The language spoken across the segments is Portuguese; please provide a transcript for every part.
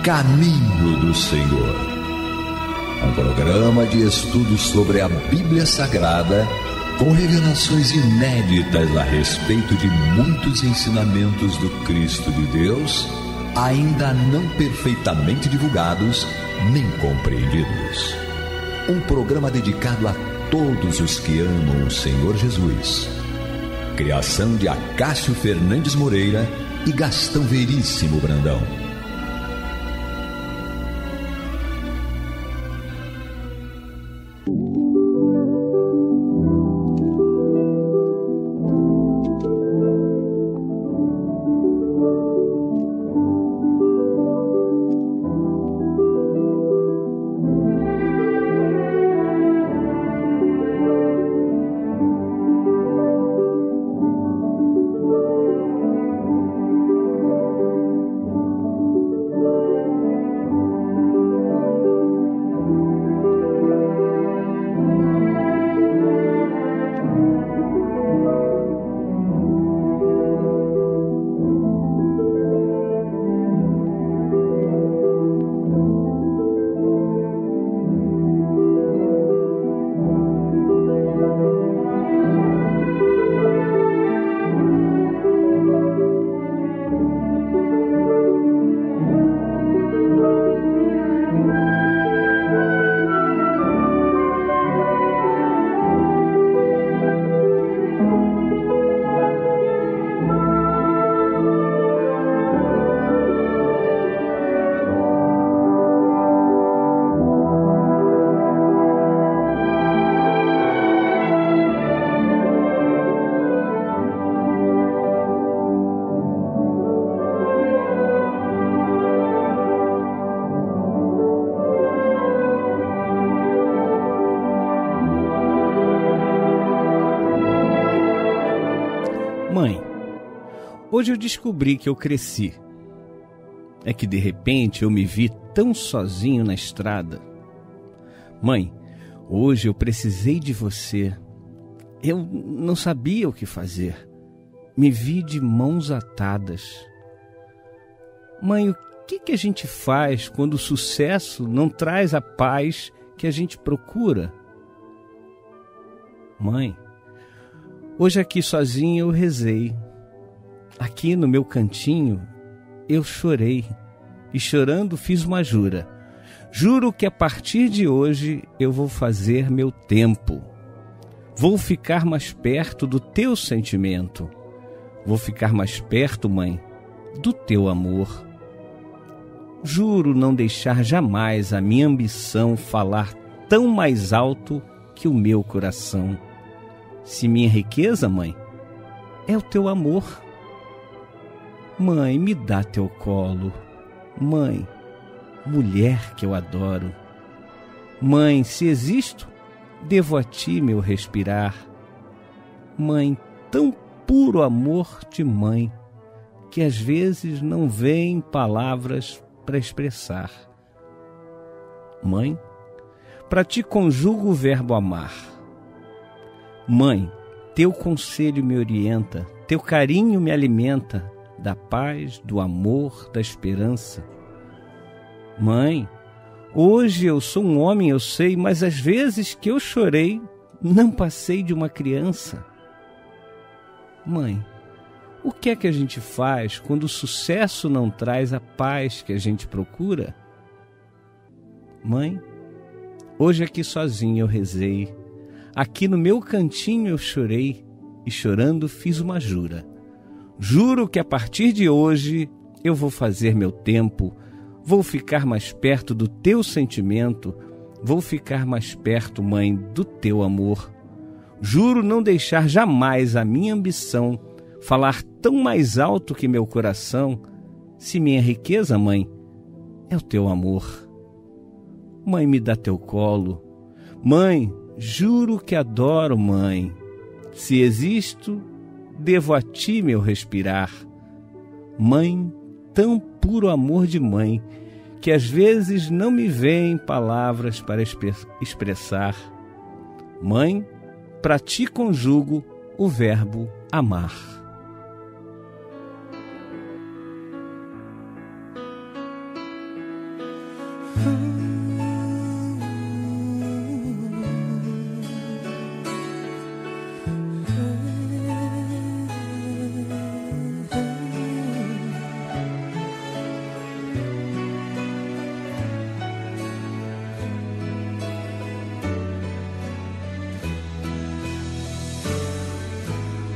Caminho do Senhor, um programa de estudos sobre a Bíblia Sagrada, com revelações inéditas a respeito de muitos ensinamentos do Cristo de Deus, ainda não perfeitamente divulgados nem compreendidos. Um programa dedicado a todos os que amam o Senhor Jesus. Criação de Acácio Fernandes Moreira e Gastão Veríssimo Brandão. Mãe, hoje eu descobri que eu cresci. É que de repente eu me vi tão sozinho na estrada. Mãe, hoje eu precisei de você. Eu não sabia o que fazer. Me vi de mãos atadas. Mãe, o que a gente faz quando o sucesso não traz a paz que a gente procura? Mãe, hoje aqui sozinho eu rezei. Aqui no meu cantinho eu chorei. E chorando fiz uma jura. Juro que a partir de hoje eu vou fazer meu tempo. Vou ficar mais perto do teu sentimento. Vou ficar mais perto, mãe, do teu amor. Juro não deixar jamais a minha ambição falar tão mais alto que o meu coração. Se minha riqueza, mãe, é o teu amor. Mãe, me dá teu colo. Mãe, mulher que eu adoro. Mãe, se existo, devo a ti meu respirar. Mãe, tão puro amor de mãe, que às vezes não vêm palavras para expressar. Mãe, para ti conjugo o verbo amar. Mãe, teu conselho me orienta, teu carinho me alimenta, da paz, do amor, da esperança. Mãe, hoje eu sou um homem, eu sei, mas às vezes que eu chorei, não passei de uma criança. Mãe, o que é que a gente faz quando o sucesso não traz a paz que a gente procura? Mãe, hoje aqui sozinho eu rezei. Aqui no meu cantinho eu chorei e chorando fiz uma jura. Juro que a partir de hoje eu vou fazer meu tempo, vou ficar mais perto do teu sentimento, vou ficar mais perto, mãe, do teu amor. Juro não deixar jamais a minha ambição falar tão mais alto que meu coração, se minha riqueza, mãe, é o teu amor. Mãe, me dá teu colo. Mãe, juro que adoro, mãe. Se existo, devo a ti meu respirar. Mãe, tão puro amor de mãe, que às vezes não me vêm palavras para expressar. Mãe, para ti conjugo o verbo amar.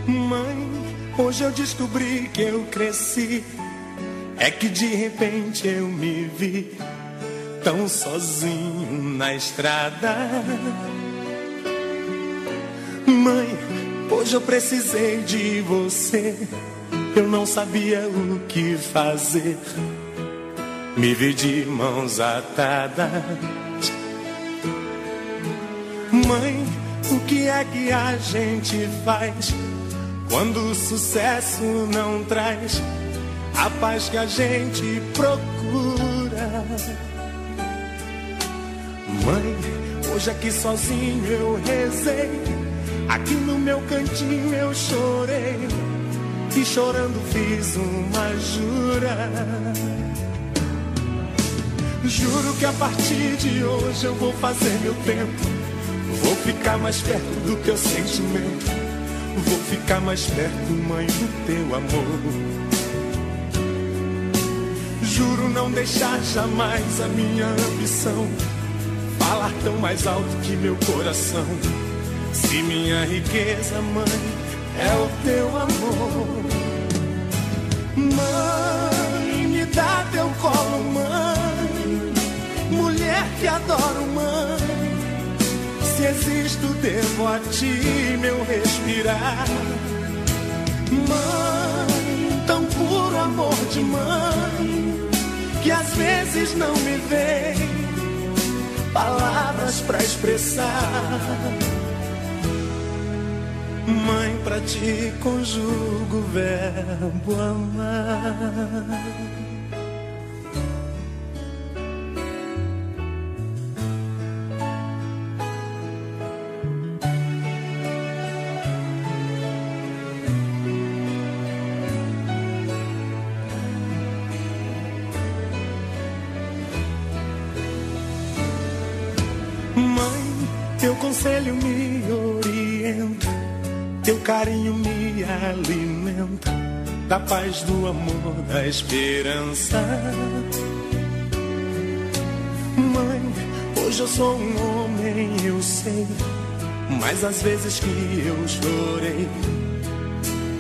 Mãe, hoje eu descobri que eu cresci. É que de repente eu me vi tão sozinho na estrada. Mãe, hoje eu precisei de você. Eu não sabia o que fazer. Me vi de mãos atadas. Mãe, o que é que a gente faz quando o sucesso não traz a paz que a gente procura? Mãe, hoje aqui sozinho eu rezei, aqui no meu cantinho eu chorei, e chorando fiz uma jura. Juro que a partir de hoje eu vou fazer meu tempo, vou ficar mais perto do teu sentimento, vou ficar mais perto, mãe, do teu amor. Juro não deixar jamais a minha ambição falar tão mais alto que meu coração. Se minha riqueza, mãe, é o teu amor. Mãe, me dá teu colo, mãe, mulher que adoro, mãe. Se existo, devo a ti meu respirar. Mãe, tão puro amor de mãe, que às vezes não me vem palavras pra expressar. Mãe, pra ti conjugo o verbo amar. Teu conselho me orienta, teu carinho me alimenta, da paz, do amor, da esperança. Mãe, hoje eu sou um homem, eu sei, mas às vezes que eu chorei,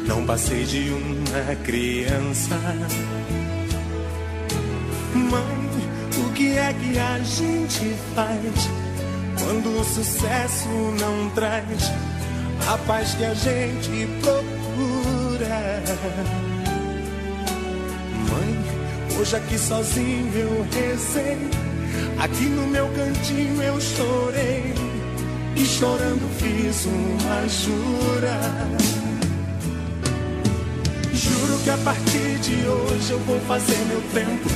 não passei de uma criança. Mãe, o que é que a gente faz quando o sucesso não traz a paz que a gente procura? Mãe, hoje aqui sozinho eu rezei, aqui no meu cantinho eu chorei, e chorando fiz uma jura. Juro que a partir de hoje eu vou fazer meu tempo,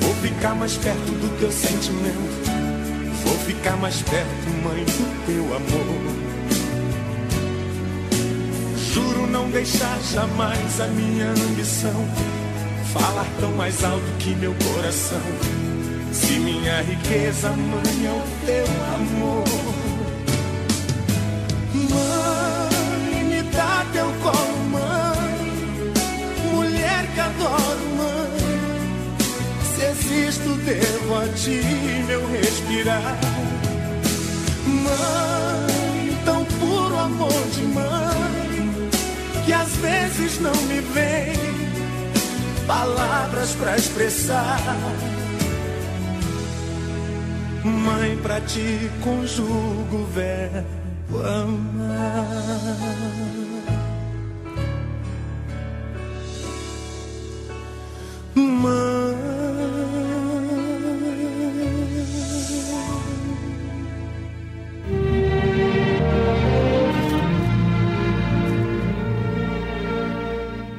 vou ficar mais perto do teu sentimento, vou ficar mais perto, mãe, do teu amor. Juro não deixar jamais a minha ambição falar tão mais alto que meu coração. Se minha riqueza, mãe, é o teu amor. Mãe, me dá teu colo, mãe, mulher que adoro, mãe. Se existo, devo a ti meu respirar. Mãe, tão puro amor de mãe, que às vezes não me vem palavras pra expressar. Mãe, pra ti conjugo o verbo amar.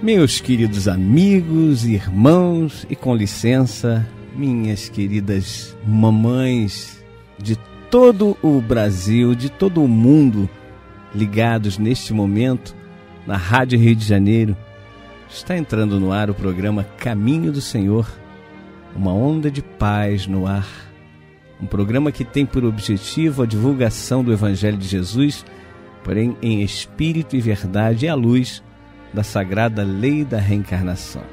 Meus queridos amigos, irmãos e, com licença, minhas queridas mamães de todo o Brasil, de todo o mundo, ligados neste momento na Rádio Rio de Janeiro. Está entrando no ar o programa Caminho do Senhor, uma onda de paz no ar. Um programa que tem por objetivo a divulgação do Evangelho de Jesus, porém em espírito e verdade à luz da sagrada lei da reencarnação.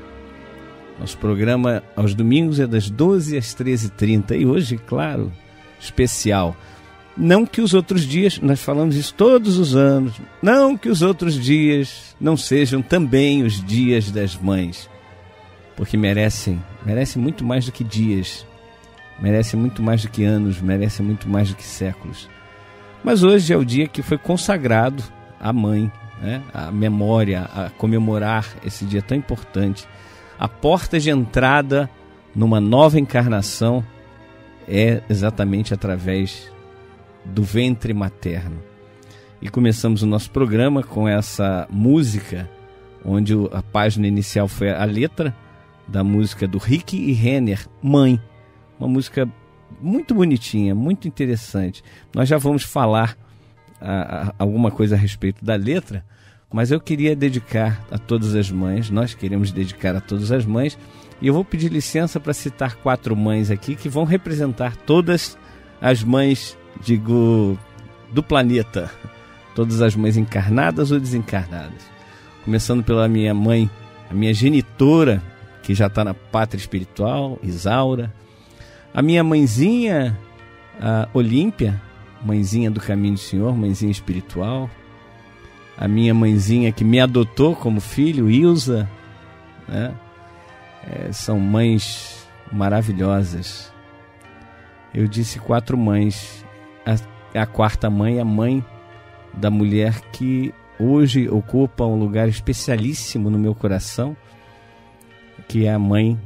Nosso programa aos domingos é das 12 às 13h30 e hoje, claro, especial. Não que os outros dias, nós falamos isso todos os anos, não que os outros dias não sejam também os dias das mães, porque merecem muito mais do que dias, merecem muito mais do que anos, merecem muito mais do que séculos. Mas hoje é o dia que foi consagrado à mãe, né? A memória, a comemorar esse dia tão importante. A porta de entrada numa nova encarnação é exatamente através do ventre materno. E começamos o nosso programa com essa música, onde a página inicial foi a letra da música do Rick e Renner, Mãe. Uma música muito bonitinha, muito interessante. Nós já vamos falar alguma coisa a respeito da letra, mas eu queria dedicar a todas as mães, nós queremos dedicar a todas as mães, e eu vou pedir licença para citar 4 mães aqui que vão representar todas as mães, do planeta, todas as mães encarnadas ou desencarnadas. Começando pela minha mãe, a minha genitora, que já está na pátria espiritual, Isaura. A minha mãezinha, a Olímpia, mãezinha do Caminho do Senhor, mãezinha espiritual. A minha mãezinha que me adotou como filho, Ilza, né? São mães maravilhosas. Eu disse 4 mães. A 4ª mãe é a mãe da mulher que hoje ocupa um lugar especialíssimo no meu coração, que é a mãe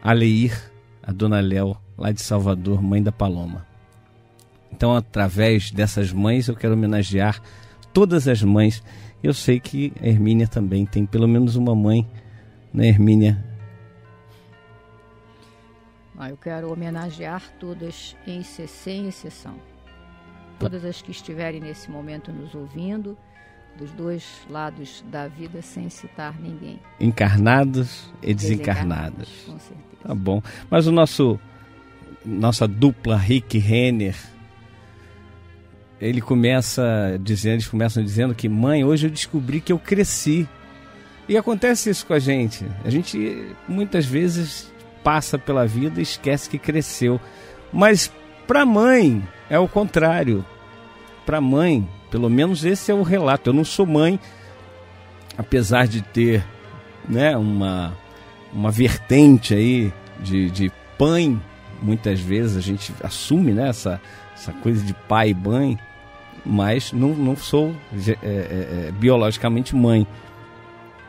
Aleir, a Dona Léo, lá de Salvador, mãe da Paloma. Então, através dessas mães, eu quero homenagear todas as mães. Eu sei que a Hermínia também tem pelo menos uma mãe, né, Hermínia? Eu quero homenagear todas sem exceção. Todas as que estiverem nesse momento nos ouvindo, dos 2 lados da vida, sem citar ninguém. Encarnados e desencarnados. Com certeza. Tá bom. Mas nossa dupla Rick Renner, eles começam dizendo que mãe, hoje eu descobri que eu cresci. E acontece isso com a gente. A gente muitas vezes passa pela vida e esquece que cresceu. Mas para a mãe é o contrário. Para a mãe, pelo menos esse é o relato. Eu não sou mãe, apesar de ter, né, uma vertente aí de pai. Muitas vezes a gente assume, né, essa coisa de pai e mãe, mas não sou biologicamente mãe.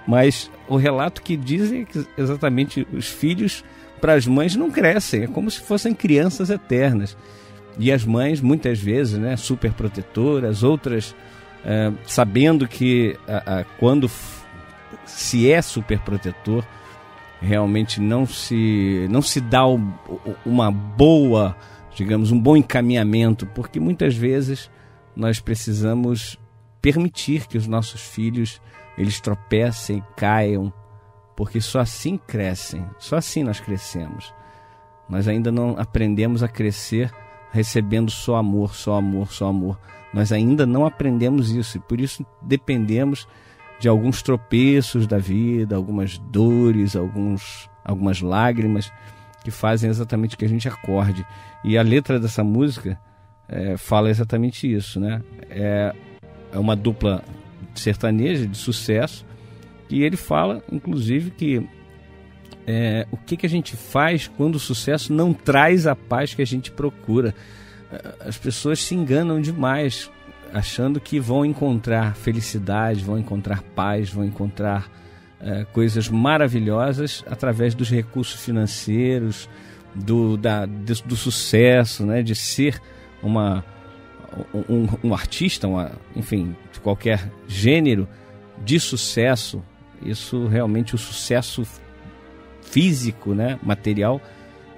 Mas o relato que dizem é que exatamente os filhos para as mães não crescem, é como se fossem crianças eternas. E as mães, muitas vezes, né, super protetoras, outras sabendo que quando se é super protetor, realmente não se dá uma boa, digamos, um bom encaminhamento, porque muitas vezes nós precisamos permitir que os nossos filhos eles tropecem, caiam, porque só assim crescem, só assim nós crescemos. Nós ainda não aprendemos a crescer recebendo só amor, só amor, só amor. Nós ainda não aprendemos isso e por isso dependemos de alguns tropeços da vida, algumas dores, algumas lágrimas que fazem exatamente que a gente acorde. E a letra dessa música fala exatamente isso, né? É uma dupla sertaneja de sucesso e ele fala, inclusive, que o que a gente faz quando o sucesso não traz a paz que a gente procura. As pessoas se enganam demais, achando que vão encontrar felicidade, vão encontrar paz, vão encontrar coisas maravilhosas através dos recursos financeiros, do sucesso, né? De ser um artista, enfim, de qualquer gênero de sucesso. Isso realmente, o sucesso físico, né, material,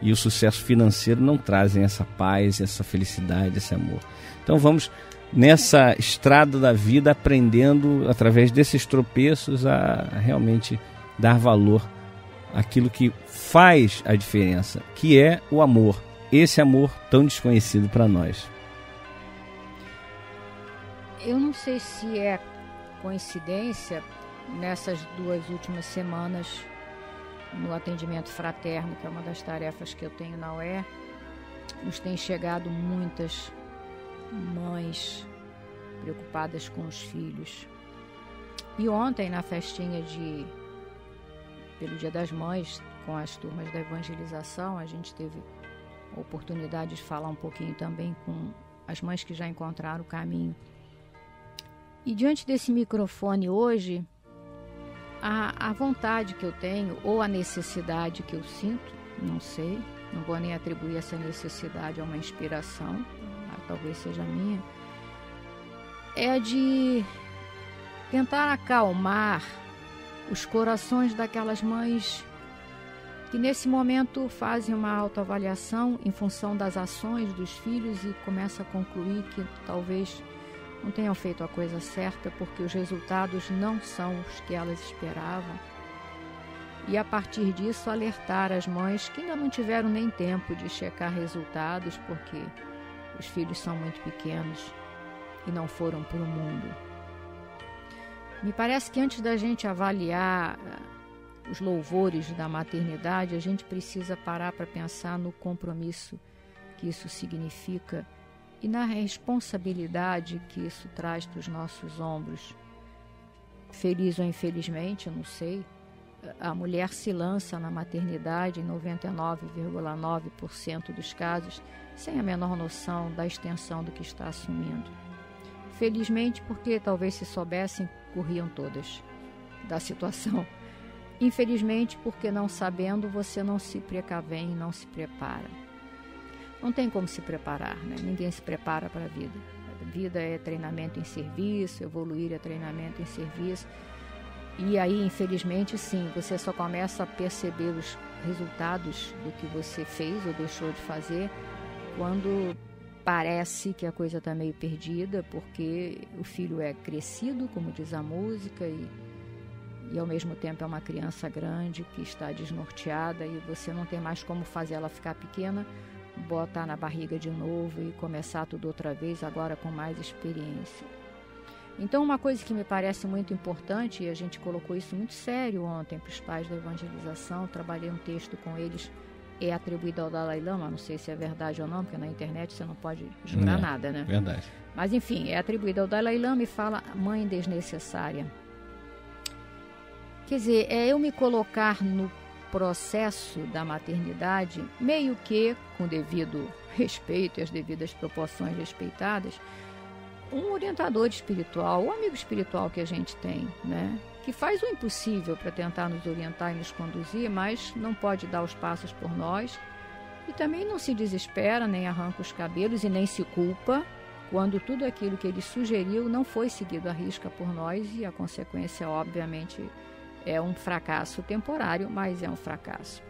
e o sucesso financeiro não trazem essa paz, essa felicidade, esse amor. Então vamos nessa estrada da vida aprendendo através desses tropeços a realmente dar valor àquilo que faz a diferença, que é o amor, esse amor tão desconhecido para nós. Eu não sei se é coincidência, nessas 2 últimas semanas no atendimento fraterno, que é uma das tarefas que eu tenho na UE, nos tem chegado muitas mães preocupadas com os filhos. E ontem, na festinha pelo Dia das Mães, com as turmas da evangelização, a gente teve a oportunidade de falar um pouquinho também com as mães que já encontraram o caminho. E diante desse microfone hoje, a vontade que eu tenho, ou a necessidade que eu sinto, não sei, não vou nem atribuir essa necessidade a uma inspiração, talvez seja minha, é de tentar acalmar os corações daquelas mães que nesse momento fazem uma autoavaliação em função das ações dos filhos e começam a concluir que talvez não tenham feito a coisa certa porque os resultados não são os que elas esperavam. E a partir disso alertar as mães que ainda não tiveram nem tempo de checar resultados porque os filhos são muito pequenos e não foram para o mundo. Me parece que antes da gente avaliar os louvores da maternidade, a gente precisa parar para pensar no compromisso que isso significa e na responsabilidade que isso traz para os nossos ombros. Feliz ou infelizmente, eu não sei, a mulher se lança na maternidade em 99,9% dos casos sem a menor noção da extensão do que está assumindo. Felizmente, porque talvez se soubessem, corriam todas da situação. Infelizmente, porque não sabendo, você não se precavém, não se prepara. Não tem como se preparar, né? Ninguém se prepara para a vida. A vida é treinamento em serviço, evoluir é treinamento em serviço. E aí, infelizmente, sim, você só começa a perceber os resultados do que você fez ou deixou de fazer quando parece que a coisa está meio perdida, porque o filho é crescido, como diz a música, e ao mesmo tempo é uma criança grande que está desnorteada e você não tem mais como fazer ela ficar pequena, botar na barriga de novo e começar tudo outra vez, agora com mais experiência. Então, uma coisa que me parece muito importante, e a gente colocou isso muito sério ontem para os pais da evangelização, trabalhei um texto com eles, é atribuído ao Dalai Lama, não sei se é verdade ou não, porque na internet você não pode jurar nada, né? Verdade. Mas enfim, é atribuído ao Dalai Lama e fala mãe desnecessária. Quer dizer, é eu me colocar no processo da maternidade, meio que, com o devido respeito e as devidas proporções respeitadas, um orientador espiritual, um amigo espiritual que a gente tem, né? Que faz o impossível para tentar nos orientar e nos conduzir, mas não pode dar os passos por nós e também não se desespera, nem arranca os cabelos e nem se culpa quando tudo aquilo que ele sugeriu não foi seguido à risca por nós e a consequência, obviamente, é um fracasso temporário, mas é um fracasso.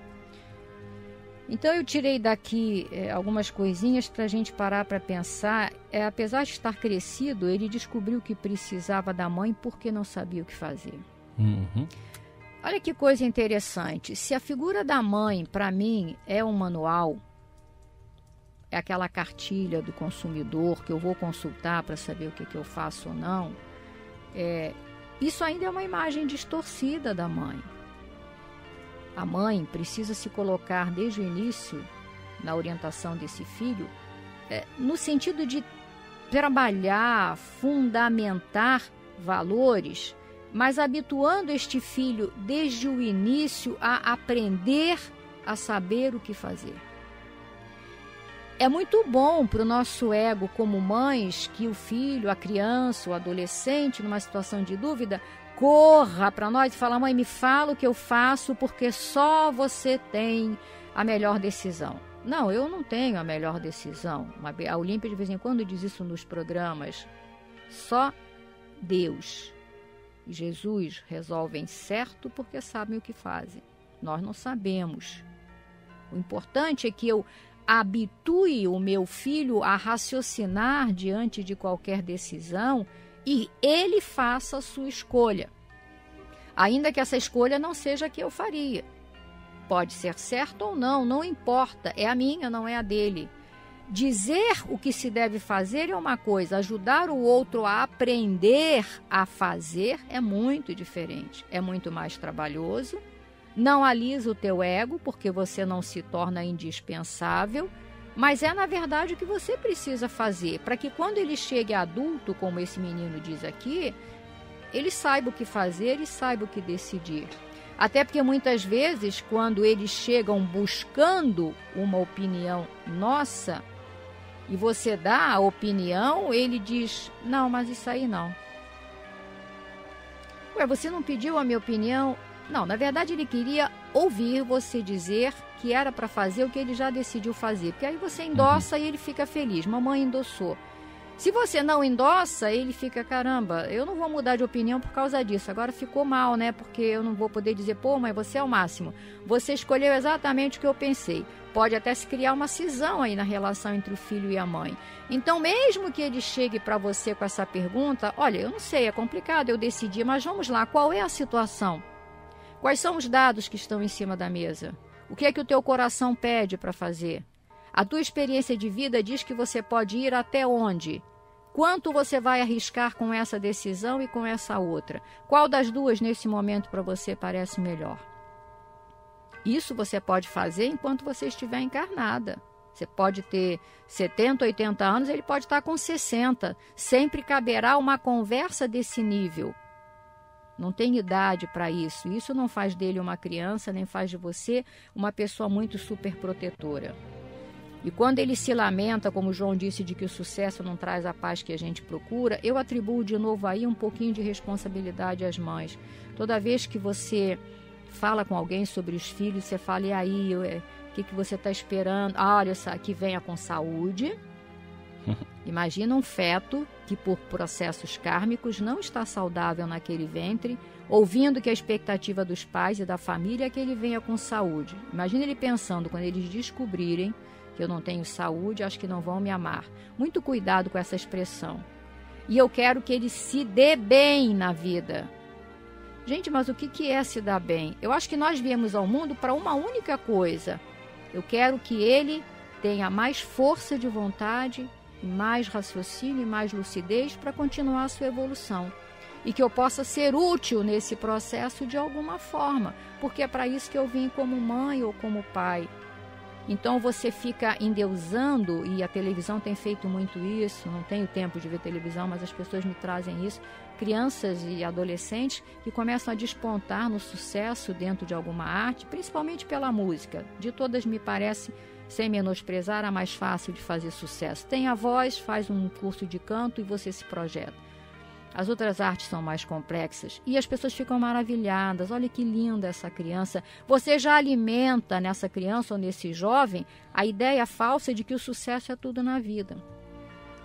Então eu tirei daqui algumas coisinhas para a gente parar para pensar. Apesar de estar crescido, ele descobriu que precisava da mãe porque não sabia o que fazer. Uhum. Olha que coisa interessante. Se a figura da mãe, para mim, é um manual, é aquela cartilha do consumidor que eu vou consultar para saber o que eu faço ou não, isso ainda é uma imagem distorcida da mãe. A mãe precisa se colocar desde o início na orientação desse filho, no sentido de trabalhar, fundamentar valores, mas habituando este filho desde o início a aprender a saber o que fazer. É muito bom para o nosso ego como mães que o filho, a criança, o adolescente, numa situação de dúvida, corra para nós e fala: mãe, me fala o que eu faço porque só você tem a melhor decisão. Não, eu não tenho a melhor decisão. A Olímpia de vez em quando diz isso nos programas. Só Deus e Jesus resolvem certo porque sabem o que fazem. Nós não sabemos. O importante é que eu habitue o meu filho a raciocinar diante de qualquer decisão e ele faça a sua escolha. Ainda que essa escolha não seja a que eu faria. Pode ser certo ou não, não importa, é a minha, não é a dele. Dizer o que se deve fazer é uma coisa, ajudar o outro a aprender a fazer é muito diferente, é muito mais trabalhoso, não alisa o teu ego, porque você não se torna indispensável, mas é na verdade o que você precisa fazer, para que quando ele chegue adulto, como esse menino diz aqui, ele saiba o que fazer e saiba o que decidir. Até porque muitas vezes, quando eles chegam buscando uma opinião nossa, e você dá a opinião, ele diz, não, mas isso aí não. Ué, você não pediu a minha opinião? Não, na verdade ele queria ouvir você dizer que era para fazer o que ele já decidiu fazer. Porque aí você endossa e ele fica feliz, mamãe endossou. Se você não endossa, ele fica, caramba, eu não vou mudar de opinião por causa disso. Agora ficou mal, né? Porque eu não vou poder dizer, pô, mãe, você é o máximo. Você escolheu exatamente o que eu pensei. Pode até se criar uma cisão aí na relação entre o filho e a mãe. Então, mesmo que ele chegue para você com essa pergunta, olha, eu não sei, é complicado, eu decidi, mas vamos lá, qual é a situação? Quais são os dados que estão em cima da mesa? O que é que o teu coração pede para fazer? A tua experiência de vida diz que você pode ir até onde? Quanto você vai arriscar com essa decisão e com essa outra? Qual das duas nesse momento para você parece melhor? Isso você pode fazer enquanto você estiver encarnada. Você pode ter 70, 80 anos, ele pode estar com 60. Sempre caberá uma conversa desse nível. Não tem idade para isso. Isso não faz dele uma criança, nem faz de você uma pessoa muito superprotetora. E quando ele se lamenta, como o João disse, de que o sucesso não traz a paz que a gente procura, eu atribuo de novo aí um pouquinho de responsabilidade às mães. Toda vez que você fala com alguém sobre os filhos, você fala, e aí, o que você está esperando? Ah, olha, que venha com saúde. Imagina um feto que por processos kármicos não está saudável naquele ventre, ouvindo que a expectativa dos pais e da família é que ele venha com saúde. Imagina ele pensando, quando eles descobrirem que eu não tenho saúde, acho que não vão me amar. Muito cuidado com essa expressão. E eu quero que ele se dê bem na vida. Gente, mas o que é se dar bem? Eu acho que nós viemos ao mundo para uma única coisa. Eu quero que ele tenha mais força de vontade, mais raciocínio e mais lucidez para continuar a sua evolução. E que eu possa ser útil nesse processo de alguma forma, porque é para isso que eu vim como mãe ou como pai. Então você fica endeusando, e a televisão tem feito muito isso, não tenho tempo de ver televisão, mas as pessoas me trazem isso, crianças e adolescentes que começam a despontar no sucesso dentro de alguma arte, principalmente pela música. De todas, me parece, sem menosprezar, a mais fácil de fazer sucesso. Tem a voz, faz um curso de canto e você se projeta. As outras artes são mais complexas e as pessoas ficam maravilhadas. Olha que linda essa criança. Você já alimenta nessa criança ou nesse jovem a ideia falsa de que o sucesso é tudo na vida.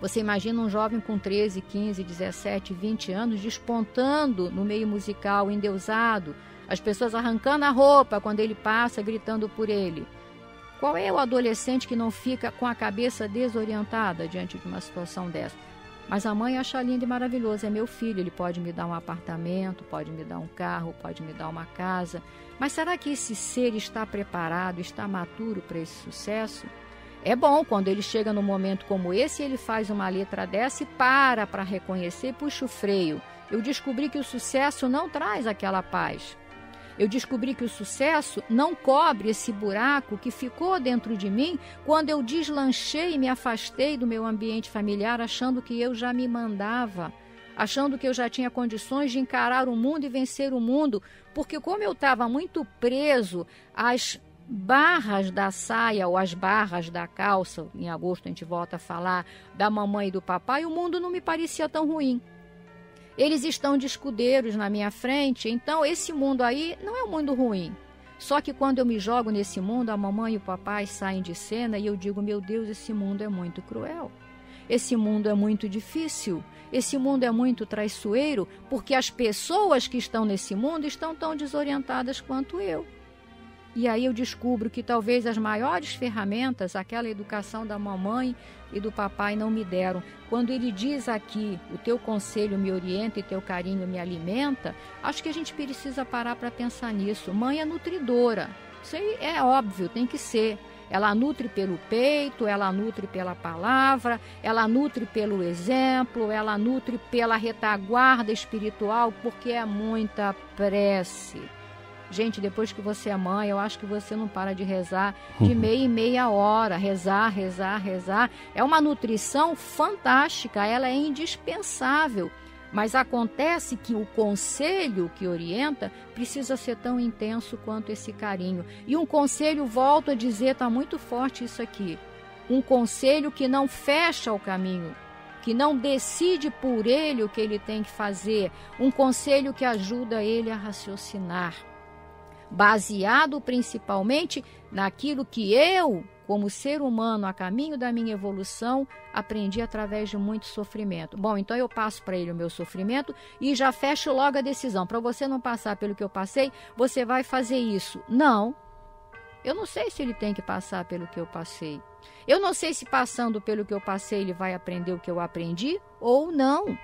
Você imagina um jovem com 13, 15, 17, 20 anos despontando no meio musical, endeusado, as pessoas arrancando a roupa quando ele passa, gritando por ele. Qual é o adolescente que não fica com a cabeça desorientada diante de uma situação dessa? Mas a mãe acha lindo e maravilhoso, é meu filho, ele pode me dar um apartamento, pode me dar um carro, pode me dar uma casa. Mas será que esse ser está preparado, está maturo para esse sucesso? É bom quando ele chega num momento como esse, ele faz uma letra dessa e para reconhecer, puxa o freio. Eu descobri que o sucesso não traz aquela paz. Eu descobri que o sucesso não cobre esse buraco que ficou dentro de mim quando eu deslanchei e me afastei do meu ambiente familiar, achando que eu já me mandava, achando que eu já tinha condições de encarar o mundo e vencer o mundo, porque como eu estava muito preso às barras da saia ou as barras da calça, em agosto a gente volta a falar da mamãe e do papai, o mundo não me parecia tão ruim. Eles estão de escudeiros na minha frente, então esse mundo aí não é um mundo ruim. Só que quando eu me jogo nesse mundo, a mamãe e o papai saem de cena e eu digo, meu Deus, esse mundo é muito cruel. Esse mundo é muito difícil. Esse mundo é muito traiçoeiro, porque as pessoas que estão nesse mundo estão tão desorientadas quanto eu. E aí eu descubro que talvez as maiores ferramentas, aquela educação da mamãe e do papai não me deram. Quando ele diz aqui, o teu conselho me orienta e teu carinho me alimenta, acho que a gente precisa parar para pensar nisso. Mãe é nutridora, isso aí é óbvio, tem que ser. Ela nutre pelo peito, ela nutre pela palavra, ela nutre pelo exemplo, ela nutre pela retaguarda espiritual, porque é muita prece. Gente, depois que você é mãe, eu acho que você não para de rezar de meia em meia hora. Rezar, rezar, rezar. É uma nutrição fantástica, ela é indispensável. Mas acontece que o conselho que orienta precisa ser tão intenso quanto esse carinho. E um conselho, volto a dizer, está muito forte isso aqui. Um conselho que não fecha o caminho, que não decide por ele o que ele tem que fazer. Um conselho que ajuda ele a raciocinar, baseado principalmente naquilo que eu, como ser humano, a caminho da minha evolução, aprendi através de muito sofrimento. Bom, então eu passo para ele o meu sofrimento e já fecho logo a decisão. Para você não passar pelo que eu passei, você vai fazer isso. Não, eu não sei se ele tem que passar pelo que eu passei. Eu não sei se passando pelo que eu passei ele vai aprender o que eu aprendi ou não.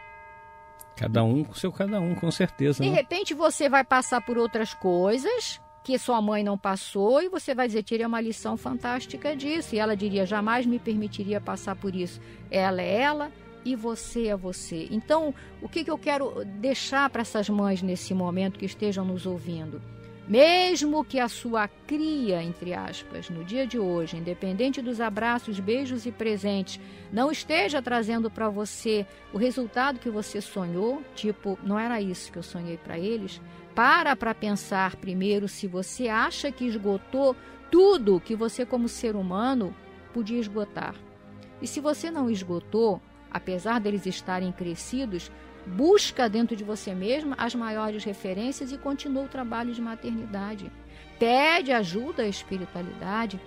Cada um com seu cada um, com certeza. De repente você vai passar por outras coisas que sua mãe não passou e você vai dizer, tirei uma lição fantástica disso. E ela diria, jamais me permitiria passar por isso. Ela é ela e você é você. Então, o que eu quero deixar para essas mães nesse momento que estejam nos ouvindo? Mesmo que a sua cria, entre aspas, no dia de hoje, independente dos abraços, beijos e presentes, não esteja trazendo para você o resultado que você sonhou, tipo, não era isso que eu sonhei para eles, para pensar primeiro se você acha que esgotou tudo que você como ser humano podia esgotar. E se você não esgotou, apesar deles estarem crescidos, busca dentro de você mesma as maiores referências e continua o trabalho de maternidade. Pede ajuda à espiritualidade,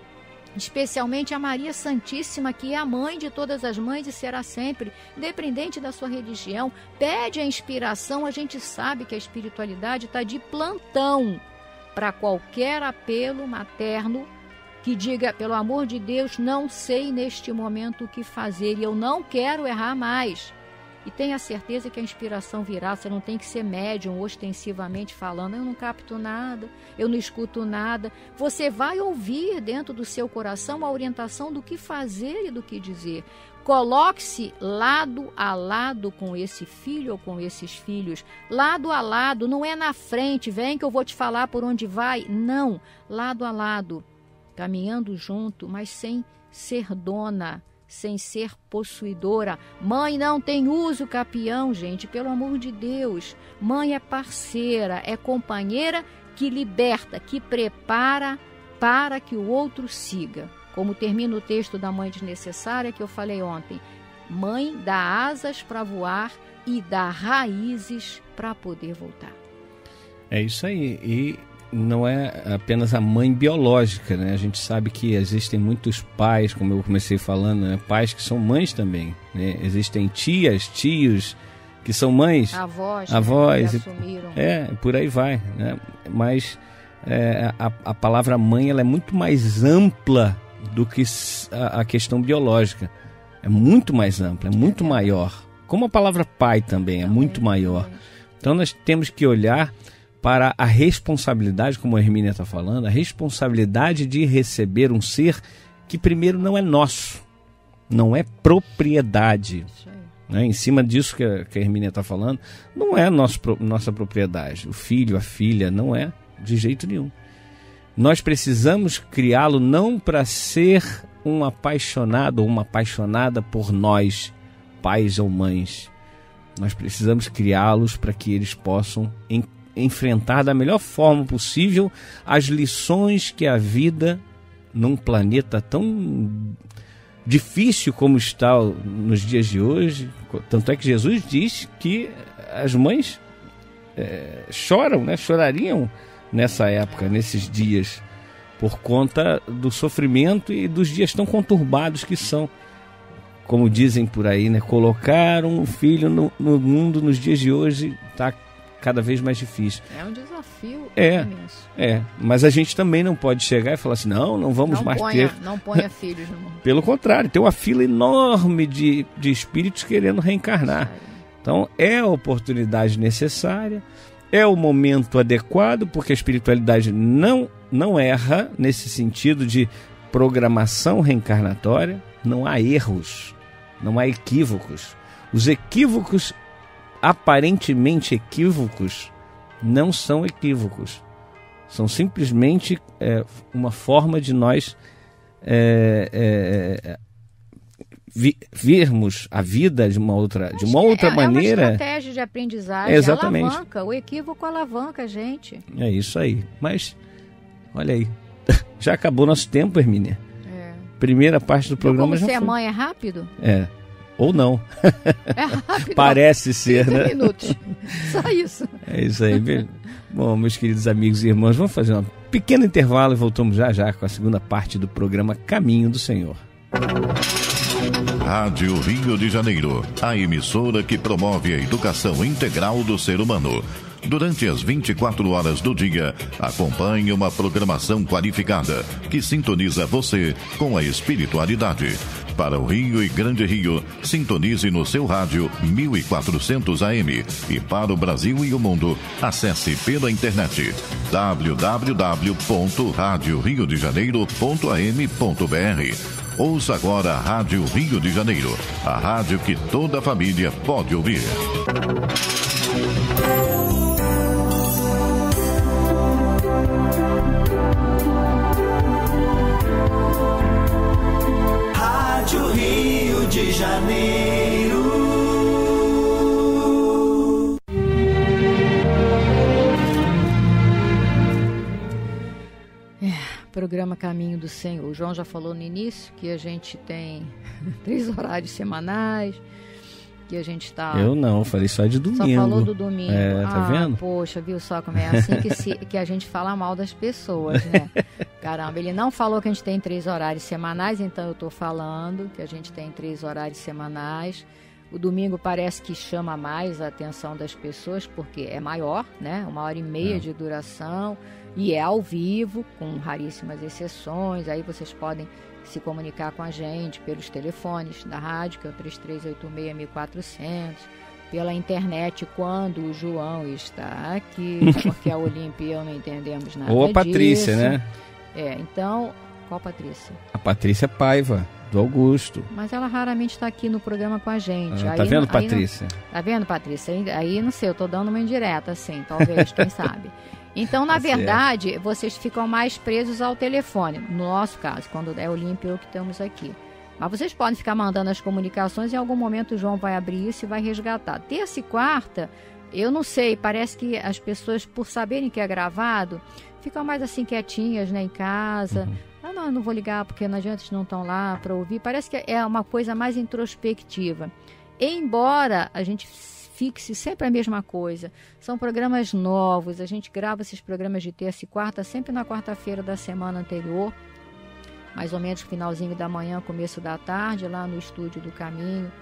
especialmente a Maria Santíssima, que é a mãe de todas as mães e será sempre, independente da sua religião. Pede a inspiração, a gente sabe que a espiritualidade está de plantão para qualquer apelo materno que diga, pelo amor de Deus, não sei neste momento o que fazer e eu não quero errar mais. E tenha certeza que a inspiração virá, você não tem que ser médium ostensivamente falando, eu não capto nada, eu não escuto nada. Você vai ouvir dentro do seu coração a orientação do que fazer e do que dizer. Coloque-se lado a lado com esse filho ou com esses filhos. Lado a lado, não é na frente, vem que eu vou te falar por onde vai. Não, lado a lado, caminhando junto, mas sem ser dona, sem ser possuidora. Mãe não tem uso capião, gente, pelo amor de Deus. Mãe é parceira, é companheira que liberta, que prepara para que o outro siga. Como termina o texto da Mãe Desnecessária que eu falei ontem. Mãe dá asas para voar e dá raízes para poder voltar. É isso aí. E não é apenas a mãe biológica, né? A gente sabe que existem muitos pais, como eu comecei falando, né? Pais que são mães também, né? Existem tias, tios que são mães, avós, que assumiram. Por aí vai, né? Mas a palavra mãe, ela é muito mais ampla do que a questão biológica. É muito mais ampla, é muito maior. Como a palavra pai também é muito maior. Então nós temos que olhar para a responsabilidade, como a Hermínia está falando, a responsabilidade de receber um ser que primeiro não é nosso, não é propriedade. Né? Em cima disso que a Hermínia está falando, não é nossa propriedade. O filho, a filha, não é de jeito nenhum. Nós precisamos criá-lo não para ser um apaixonado ou uma apaixonada por nós, pais ou mães. Nós precisamos criá-los para que eles possam enfrentar da melhor forma possível as lições que a vida num planeta tão difícil como está nos dias de hoje. Tanto é que Jesus diz que as mães choram, né? Chorariam nessa época, nesses dias, por conta do sofrimento e dos dias tão conturbados que são. Como dizem por aí, né? Colocar um filho no mundo nos dias de hoje está cada vez mais difícil. É um desafio imenso. Mas a gente também não pode chegar e falar assim, não vamos mais ter... Não ponha filhos no mundo. Pelo contrário, tem uma fila enorme de espíritos querendo reencarnar. Então, é a oportunidade necessária, é o momento adequado, porque a espiritualidade não erra nesse sentido de programação reencarnatória, não há erros, não há equívocos. Os equívocos, aparentemente equívocos, não são equívocos. São simplesmente uma forma de nós vermos a vida de uma outra maneira. É uma estratégia de aprendizagem. Exatamente. Alavanca, o equívoco alavanca a gente. É isso aí. Mas, olha aí, já acabou nosso tempo, Hermínia. Primeira parte do programa já foi. Como ser mãe é rápido? Ou não. É rápido. Parece ser, 30 né? minutos. Só isso. É isso aí. Bom, meus queridos amigos e irmãos, vamos fazer um pequeno intervalo e voltamos já com a segunda parte do programa Caminho do Senhor. Rádio Rio de Janeiro, a emissora que promove a educação integral do ser humano. Durante as 24 horas do dia, acompanhe uma programação qualificada que sintoniza você com a espiritualidade. Para o Rio e Grande Rio, sintonize no seu rádio 1400 AM. E para o Brasil e o mundo, acesse pela internet www.radioriodejaneiro.am.br. Ouça agora a Rádio Rio de Janeiro, a rádio que toda a família pode ouvir. Rádio Rio de Janeiro. Programa Caminho do Senhor. O João já falou no início que a gente tem 3 horários semanais, que a gente está... Eu não, falei só de domingo. Só falou do domingo. Tá vendo? Poxa, viu só como é assim que a gente fala mal das pessoas, né? Caramba, ele não falou que a gente tem 3 horários semanais, então eu estou falando que a gente tem 3 horários semanais. O domingo parece que chama mais a atenção das pessoas, porque é maior, né? 1h30 de duração. E é ao vivo, com raríssimas exceções. Aí vocês podem se comunicar com a gente pelos telefones da rádio, que é o 3386-1400, pela internet, quando o João está aqui, porque a Olímpia e eu não entendemos nada disso. Ou a Patrícia, né? Então, qual Patrícia? A Patrícia Paiva, do Augusto. Mas ela raramente está aqui no programa com a gente. Tá vendo, Patrícia? Tá vendo, Patrícia? Aí, não sei, eu tô dando uma indireta, assim, talvez, quem sabe. Então, na verdade, vocês ficam mais presos ao telefone, no nosso caso, quando é Olímpia ou que estamos aqui. Mas vocês podem ficar mandando as comunicações, em algum momento o João vai abrir isso e vai resgatar. Terça e quarta, eu não sei, parece que as pessoas, por saberem que é gravado, ficam mais assim quietinhas, né, em casa. Não, eu não vou ligar porque não adianta, eles não estão lá para ouvir. Parece que é uma coisa mais introspectiva. Embora a gente fixe sempre a mesma coisa, são programas novos, a gente grava esses programas de terça e quarta, sempre na quarta-feira da semana anterior, mais ou menos finalzinho da manhã, começo da tarde, lá no estúdio do Caminho.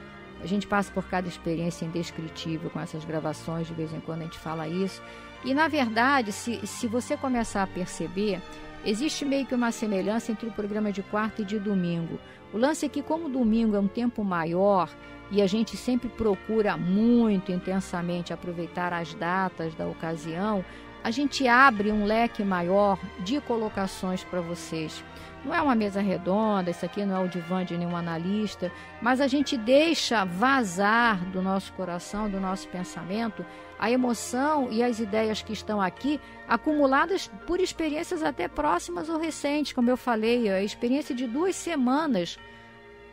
A gente passa por cada experiência indescritível com essas gravações, de vez em quando a gente fala isso. E, na verdade, se você começar a perceber, existe meio que uma semelhança entre o programa de quarta e de domingo. O lance é que, como o domingo é um tempo maior e a gente sempre procura muito intensamente aproveitar as datas da ocasião, a gente abre um leque maior de colocações para vocês. Não é uma mesa redonda, isso aqui não é o divã de nenhum analista, mas a gente deixa vazar do nosso coração, do nosso pensamento, a emoção e as ideias que estão aqui, acumuladas por experiências até próximas ou recentes, como eu falei, a experiência de 2 semanas.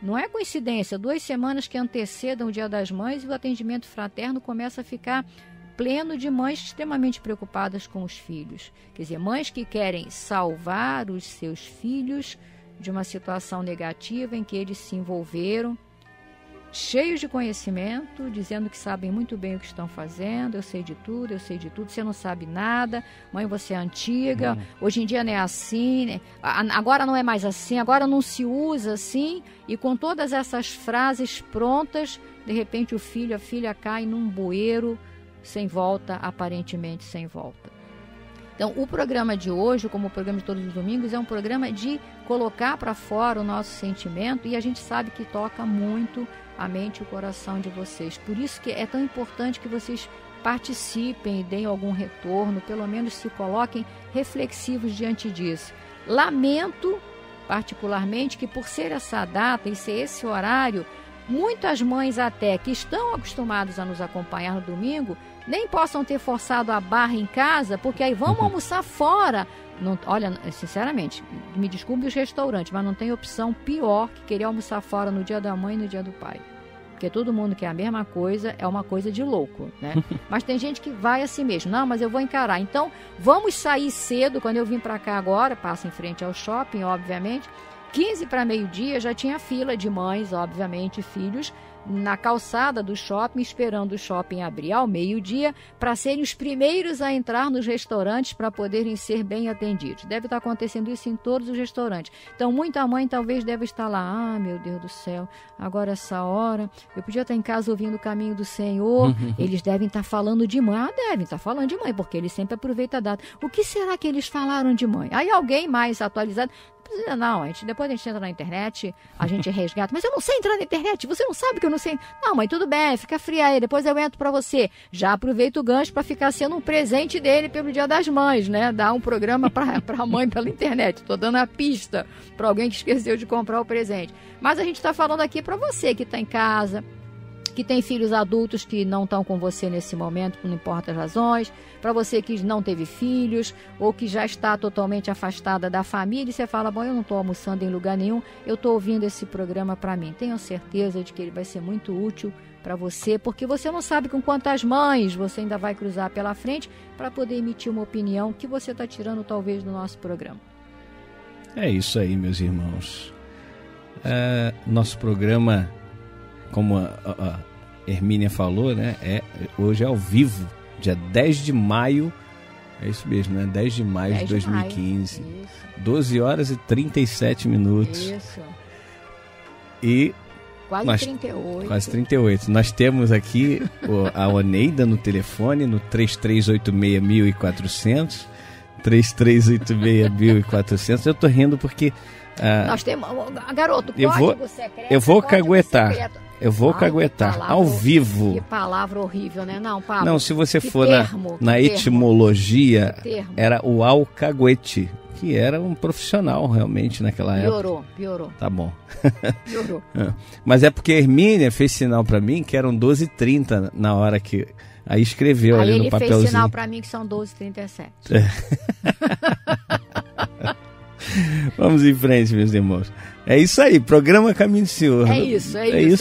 Não é coincidência, 2 semanas que antecedam o Dia das Mães e o atendimento fraterno começa a ficar pleno de mães extremamente preocupadas com os filhos. Quer dizer, mães que querem salvar os seus filhos de uma situação negativa em que eles se envolveram, cheios de conhecimento, dizendo que sabem muito bem o que estão fazendo, eu sei de tudo, você não sabe nada, mãe, você é antiga, hoje em dia não é assim, né? Agora não é mais assim, agora não se usa assim, e com todas essas frases prontas, de repente o filho, a filha cai num bueiro sem volta, aparentemente sem volta. Então, o programa de hoje, como o programa de todos os domingos, é um programa de colocar para fora o nosso sentimento, e a gente sabe que toca muito a mente e o coração de vocês. Por isso que é tão importante que vocês participem e deem algum retorno, pelo menos se coloquem reflexivos diante disso. Lamento, particularmente, que por ser essa data e ser esse horário, muitas mães até que estão acostumadas a nos acompanhar no domingo, nem possam ter forçado a barra em casa, porque aí vamos almoçar fora. Não, olha, sinceramente, me desculpe os restaurantes, mas não tem opção pior que querer almoçar fora no dia da mãe e no dia do pai. Porque todo mundo quer a mesma coisa, é uma coisa de louco, né? Mas tem gente que vai assim mesmo. Não, mas eu vou encarar. Então, vamos sair cedo. Quando eu vim para cá agora, passo em frente ao shopping, obviamente, 15 para meio-dia já tinha fila de mães, obviamente, filhos, na calçada do shopping, esperando o shopping abrir ao meio-dia, para serem os primeiros a entrar nos restaurantes para poderem ser bem atendidos. Deve estar acontecendo isso em todos os restaurantes. Então, muita mãe talvez deve estar lá, ah, meu Deus do céu, agora essa hora, eu podia estar em casa ouvindo o caminho do Senhor, eles devem estar falando de mãe. Ah, devem estar falando de mãe, porque eles sempre aproveitam a data. O que será que eles falaram de mãe? Aí alguém mais atualizado, não, depois a gente entra na internet, a gente resgata. Mas eu não sei entrar na internet, você não sabe que eu não sei. Não, mãe, tudo bem, fica fria aí, depois eu entro pra você. Já aproveita o gancho pra ficar sendo um presente dele pelo Dia das Mães, né? Dar um programa pra mãe pela internet. Tô dando a pista pra alguém que esqueceu de comprar o presente. Mas a gente tá falando aqui pra você que tá em casa, que tem filhos adultos que não estão com você nesse momento, não importa as razões, para você que não teve filhos ou que já está totalmente afastada da família, e você fala, bom, eu não estou almoçando em lugar nenhum, eu estou ouvindo esse programa para mim. Tenho certeza de que ele vai ser muito útil para você, porque você não sabe com quantas mães você ainda vai cruzar pela frente para poder emitir uma opinião que você está tirando talvez do nosso programa. É isso aí, meus irmãos. Nosso programa, como a Hermínia falou, né, hoje é ao vivo, dia 10 de maio, é isso mesmo, né? 10 de maio de 2015, 12 horas e 37 minutos. Isso. E quase 38. Quase 38. Nós temos aqui a Oneida no telefone, no 3386-1400, 3386-1400. Eu tô rindo porque... nós temos... Garoto, eu vou caguetar. Eu vou caguetar ao vivo. Que palavra horrível, né? Não, Pablo. Não, se você for na etimologia, era o alcaguete, que era um profissional realmente naquela época. Piorou. Tá bom. Piorou. Mas é porque a Hermínia fez sinal pra mim que eram 12h30 na hora que... Aí escreveu ali no papelzinho. Ele fez sinal pra mim que são 12h37. Vamos em frente, meus irmãos. É isso aí, programa Caminho do Senhor. É isso aí.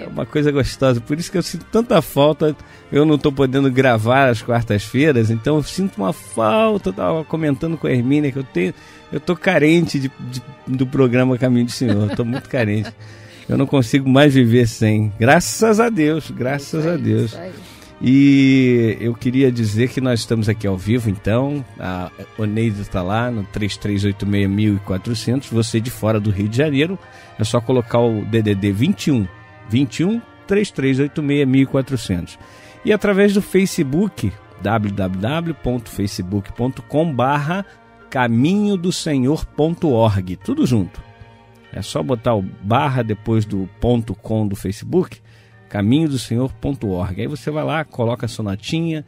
É uma coisa gostosa. Por isso que eu sinto tanta falta. Eu não estou podendo gravar às quartas-feiras, então eu sinto uma falta. Eu estava comentando com a Hermínia que eu estou carente do programa Caminho do Senhor. Estou muito carente. Eu não consigo mais viver sem. Graças a Deus, graças a Deus. Isso aí. E eu queria dizer que nós estamos aqui ao vivo, então, a Oneida está lá no 3386-1400, você de fora do Rio de Janeiro, é só colocar o DDD 21 3386-1400. E através do Facebook, www.facebook.com/caminhodosenhor.org, tudo junto. É só botar o barra depois do .com do Facebook, caminhodosenhor.org. Aí você vai lá, coloca a sua notinha,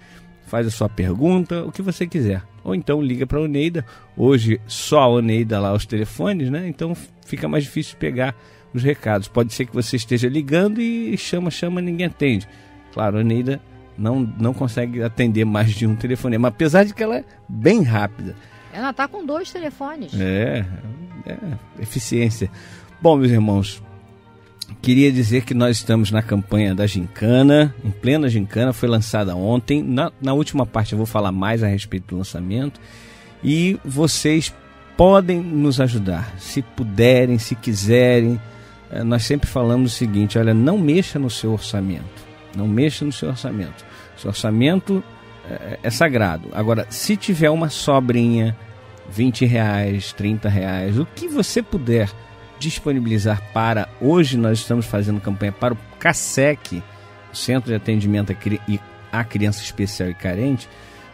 faz a sua pergunta, o que você quiser. Ou então liga para a Oneida. Hoje só a Oneida lá os telefones, né? Então fica mais difícil pegar os recados. Pode ser que você esteja ligando e chama, ninguém atende. Claro, a Oneida não consegue atender mais de um telefonema, apesar de que ela é bem rápida. Ela está com 2 telefones. É eficiência. Bom, meus irmãos, queria dizer que nós estamos na campanha da Gincana, em plena Gincana, foi lançada ontem. Na última parte eu vou falar mais a respeito do lançamento. E vocês podem nos ajudar, se puderem, se quiserem. Nós sempre falamos o seguinte, olha, não mexa no seu orçamento. Não mexa no seu orçamento. Seu orçamento é sagrado. Agora, se tiver uma sobrinha, R$20, R$30, o que você puder disponibilizar para... Hoje nós estamos fazendo campanha para o CASEC, o Centro de Atendimento a criança especial e carente,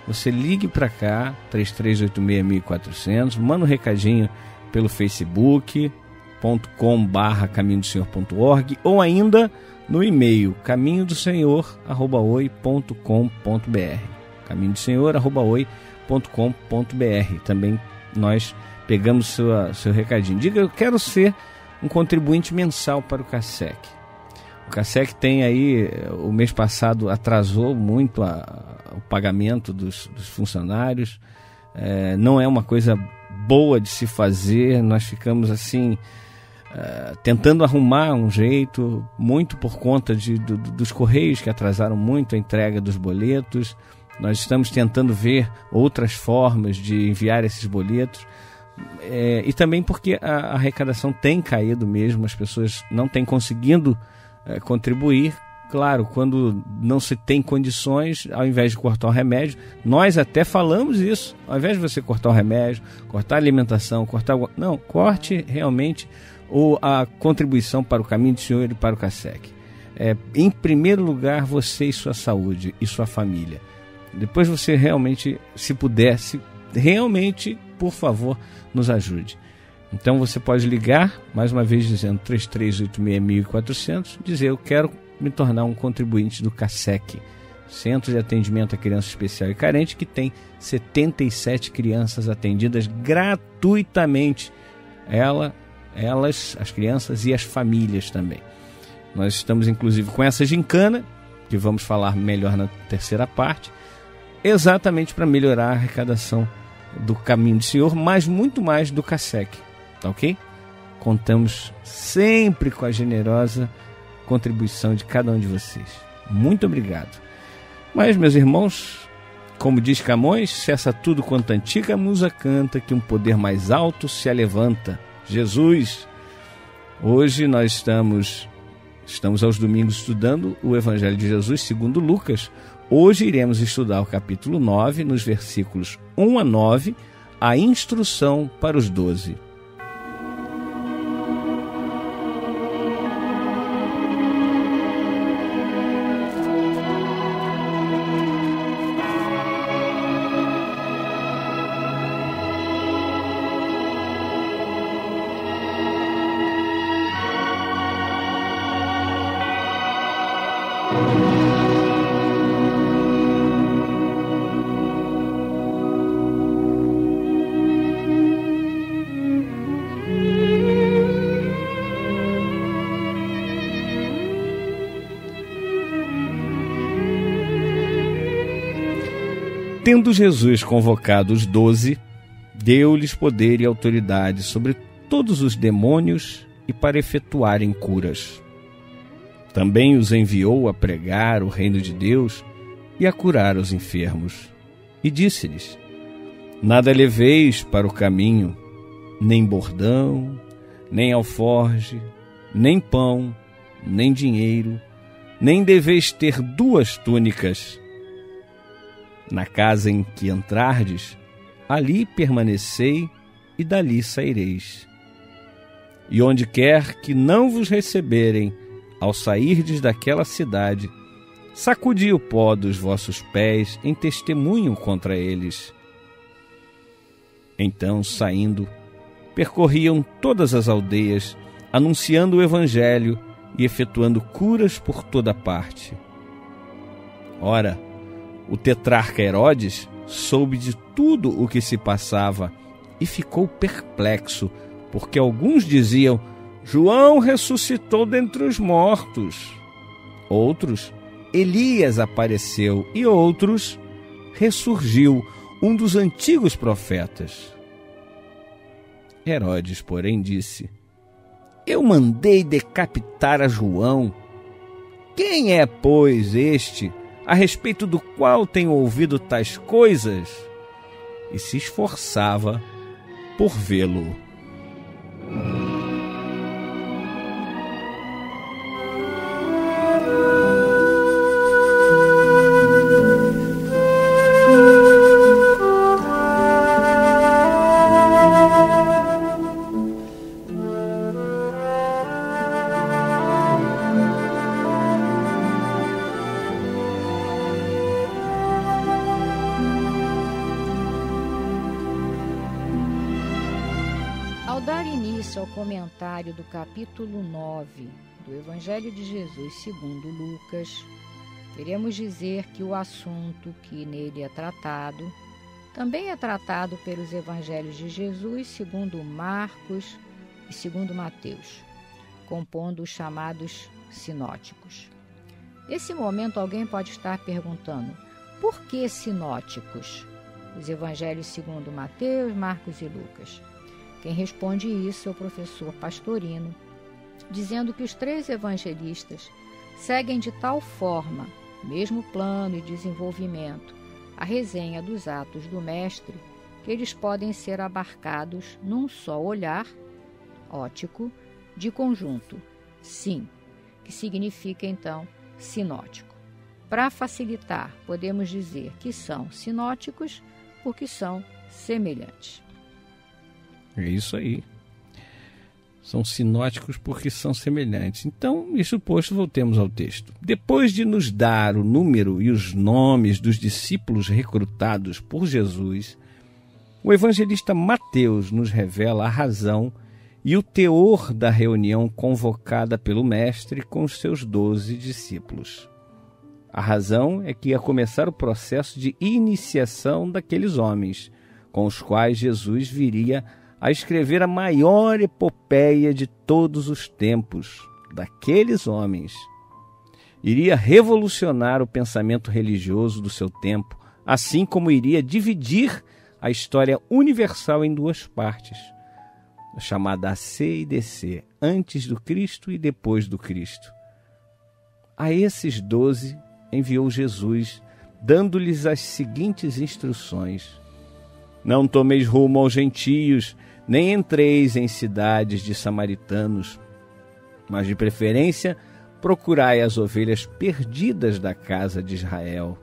você ligue para cá, 3386-1400, manda um recadinho pelo facebook.com/caminhodosenhor.org ou ainda no e-mail caminhodosenhor@oi.com.br, caminhodosenhor@oi.com.br. Também nós pegamos seu recadinho. Diga: eu quero ser um contribuinte mensal para o CASEC. O CASEC tem aí, o mês passado atrasou muito o pagamento dos funcionários. Não é uma coisa boa de se fazer. Nós ficamos assim tentando arrumar um jeito, muito por conta dos Correios, que atrasaram muito a entrega dos boletos. Nós estamos tentando ver outras formas de enviar esses boletos, e também porque a arrecadação tem caído mesmo, as pessoas não têm conseguido contribuir. Claro, quando não se tem condições, ao invés de cortar o remédio, nós até falamos isso, ao invés de você cortar o remédio, cortar a alimentação, não, corte realmente a contribuição para o Caminho do Senhor e para o CASEC. Em primeiro lugar, você e sua saúde e sua família. Depois você realmente, se pudesse, realmente, por favor, nos ajude. Então você pode ligar, mais uma vez dizendo 3386-1400, dizer: eu quero me tornar um contribuinte do CASEC, Centro de Atendimento à Criança Especial e Carente, que tem 77 crianças atendidas gratuitamente. Elas, as crianças e as famílias também. Nós estamos inclusive com essa gincana, que vamos falar melhor na terceira parte, exatamente para melhorar a arrecadação do Caminho do Senhor, mas muito mais do CASEC, tá ok? Contamos sempre com a generosa contribuição de cada um de vocês. Muito obrigado. Mas, meus irmãos, como diz Camões, cessa tudo quanto antiga musa canta, que um poder mais alto se alevanta. Jesus. Hoje nós estamos aos domingos estudando o Evangelho de Jesus segundo Lucas. Hoje iremos estudar o capítulo 9, nos versículos 1 a 9, a instrução para os 12. Tendo Jesus convocado os 12, deu-lhes poder e autoridade sobre todos os demônios e para efetuarem curas. Também os enviou a pregar o reino de Deus e a curar os enfermos. E disse-lhes: nada leveis para o caminho, nem bordão, nem alforge, nem pão, nem dinheiro, nem deveis ter 2 túnicas. Na casa em que entrardes, ali permanecei e dali saireis. E onde quer que não vos receberem, ao sairdes daquela cidade, sacudi o pó dos vossos pés em testemunho contra eles. Então, saindo, percorriam todas as aldeias, anunciando o Evangelho e efetuando curas por toda parte. Ora, o tetrarca Herodes soube de tudo o que se passava e ficou perplexo, porque alguns diziam: João ressuscitou dentre os mortos. Outros: Elias apareceu. E outros: ressurgiu um dos antigos profetas. Herodes, porém, disse: eu mandei decapitar a João. Quem é, pois, este a respeito do qual tenho ouvido tais coisas? E se esforçava por vê-lo. dar início ao comentário do capítulo 9 do Evangelho de Jesus segundo Lucas, queremos dizer que o assunto que nele é tratado também é tratado pelos Evangelhos de Jesus segundo Marcos e segundo Mateus, compondo os chamados sinóticos. Nesse momento, alguém pode estar perguntando: por que sinóticos? Os Evangelhos segundo Mateus, Marcos e Lucas. Quem responde isso é o professor Pastorino, dizendo que os 3 evangelistas seguem de tal forma, mesmo plano e desenvolvimento, a resenha dos atos do Mestre, que eles podem ser abarcados num só olhar ótico de conjunto, sim, que significa então sinótico. Para facilitar, podemos dizer que são sinóticos porque são semelhantes. É isso aí. São sinóticos porque são semelhantes. Então, isso posto, voltemos ao texto. Depois de nos dar o número e os nomes dos discípulos recrutados por Jesus, o evangelista Mateus nos revela a razão e o teor da reunião convocada pelo Mestre com os seus 12 discípulos. A razão é que ia começar o processo de iniciação daqueles homens, com os quais Jesus viria a escrever a maior epopeia de todos os tempos, daqueles homens. Iria revolucionar o pensamento religioso do seu tempo, assim como iria dividir a história universal em 2 partes, chamada AC e DC, antes do Cristo e depois do Cristo. A esses 12 enviou Jesus, dando-lhes as seguintes instruções: não tomeis rumo aos gentios, nem entreis em cidades de samaritanos, mas de preferência procurai as ovelhas perdidas da casa de Israel.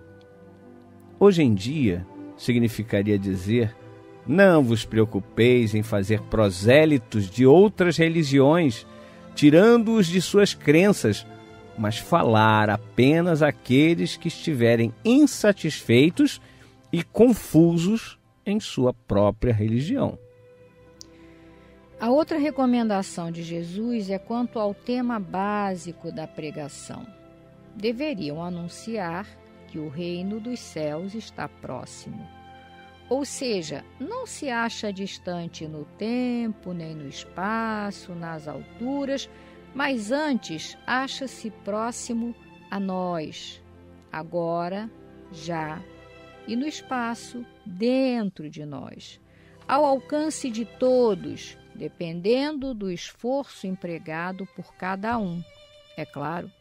Hoje em dia, significaria dizer: não vos preocupeis em fazer prosélitos de outras religiões, tirando-os de suas crenças, mas falar apenas àqueles que estiverem insatisfeitos e confusos em sua própria religião. A outra recomendação de Jesus é quanto ao tema básico da pregação. Deveriam anunciar que o reino dos céus está próximo. Ou seja, não se acha distante no tempo, nem no espaço, nas alturas, mas antes acha-se próximo a nós, agora, já, e no espaço, dentro de nós, ao alcance de todos, dependendo do esforço empregado por cada um, é claro.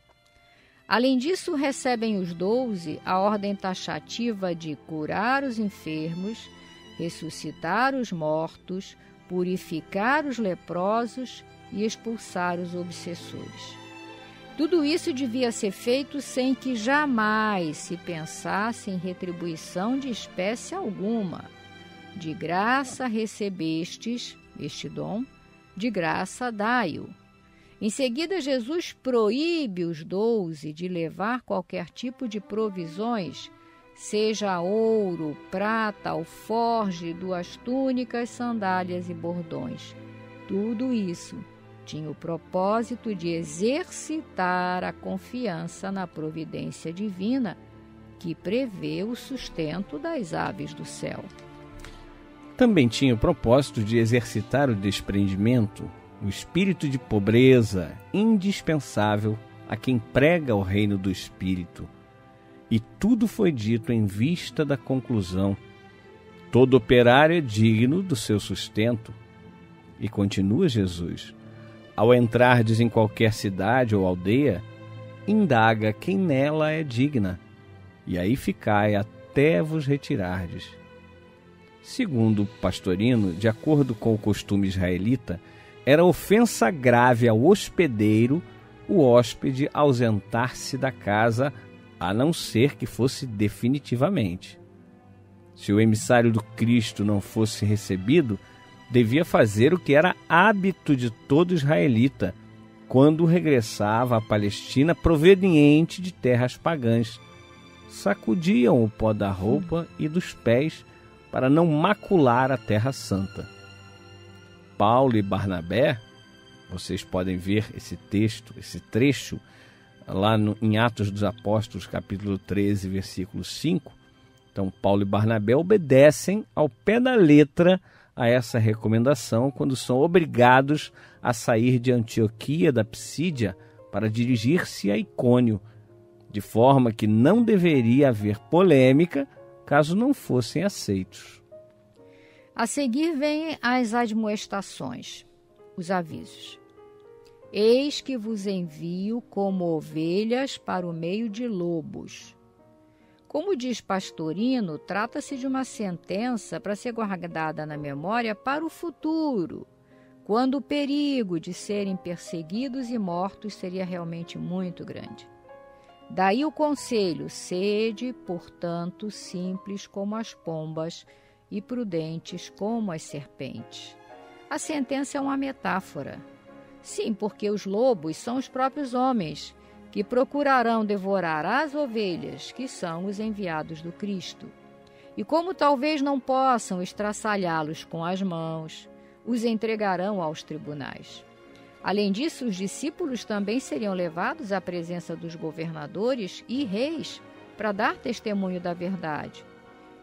Além disso, recebem os 12 a ordem taxativa de curar os enfermos, ressuscitar os mortos, purificar os leprosos e expulsar os obsessores. Tudo isso devia ser feito sem que jamais se pensasse em retribuição de espécie alguma. De graça recebestes este dom, de graça dai-o. Em seguida, Jesus proíbe os 12 de levar qualquer tipo de provisões, seja ouro, prata, alforge, 2 túnicas, sandálias e bordões. Tudo isso tinha o propósito de exercitar a confiança na providência divina que prevê o sustento das aves do céu. Também tinha o propósito de exercitar o desprendimento, o espírito de pobreza indispensável a quem prega o reino do Espírito. E tudo foi dito em vista da conclusão: todo operário é digno do seu sustento. E continua Jesus: ao entrardes em qualquer cidade ou aldeia, indaga quem nela é digna, e aí ficai até vos retirardes. Segundo Pastorino, de acordo com o costume israelita, era ofensa grave ao hospedeiro o hóspede ausentar-se da casa, a não ser que fosse definitivamente. Se o emissário do Cristo não fosse recebido, devia fazer o que era hábito de todo israelita, quando regressava à Palestina proveniente de terras pagãs. Sacudiam o pó da roupa e dos pés para não macular a terra santa. Paulo e Barnabé, vocês podem ver esse trecho, lá em Atos dos Apóstolos, capítulo 13, versículo 5. Então, Paulo e Barnabé obedecem ao pé da letra a essa recomendação quando são obrigados a sair de Antioquia da Psídia para dirigir-se a Icônio, de forma que não deveria haver polêmica caso não fossem aceitos. A seguir vêm as admoestações, os avisos. Eis que vos envio como ovelhas para o meio de lobos. Como diz Pastorino, trata-se de uma sentença para ser guardada na memória para o futuro, quando o perigo de serem perseguidos e mortos seria realmente muito grande. Daí o conselho: sede, portanto, simples como as pombas e prudentes como as serpentes. A sentença é uma metáfora. Sim, porque os lobos são os próprios homens, que procurarão devorar as ovelhas, que são os enviados do Cristo. E como talvez não possam estraçalhá-los com as mãos, os entregarão aos tribunais. Além disso, os discípulos também seriam levados à presença dos governadores e reis para dar testemunho da verdade.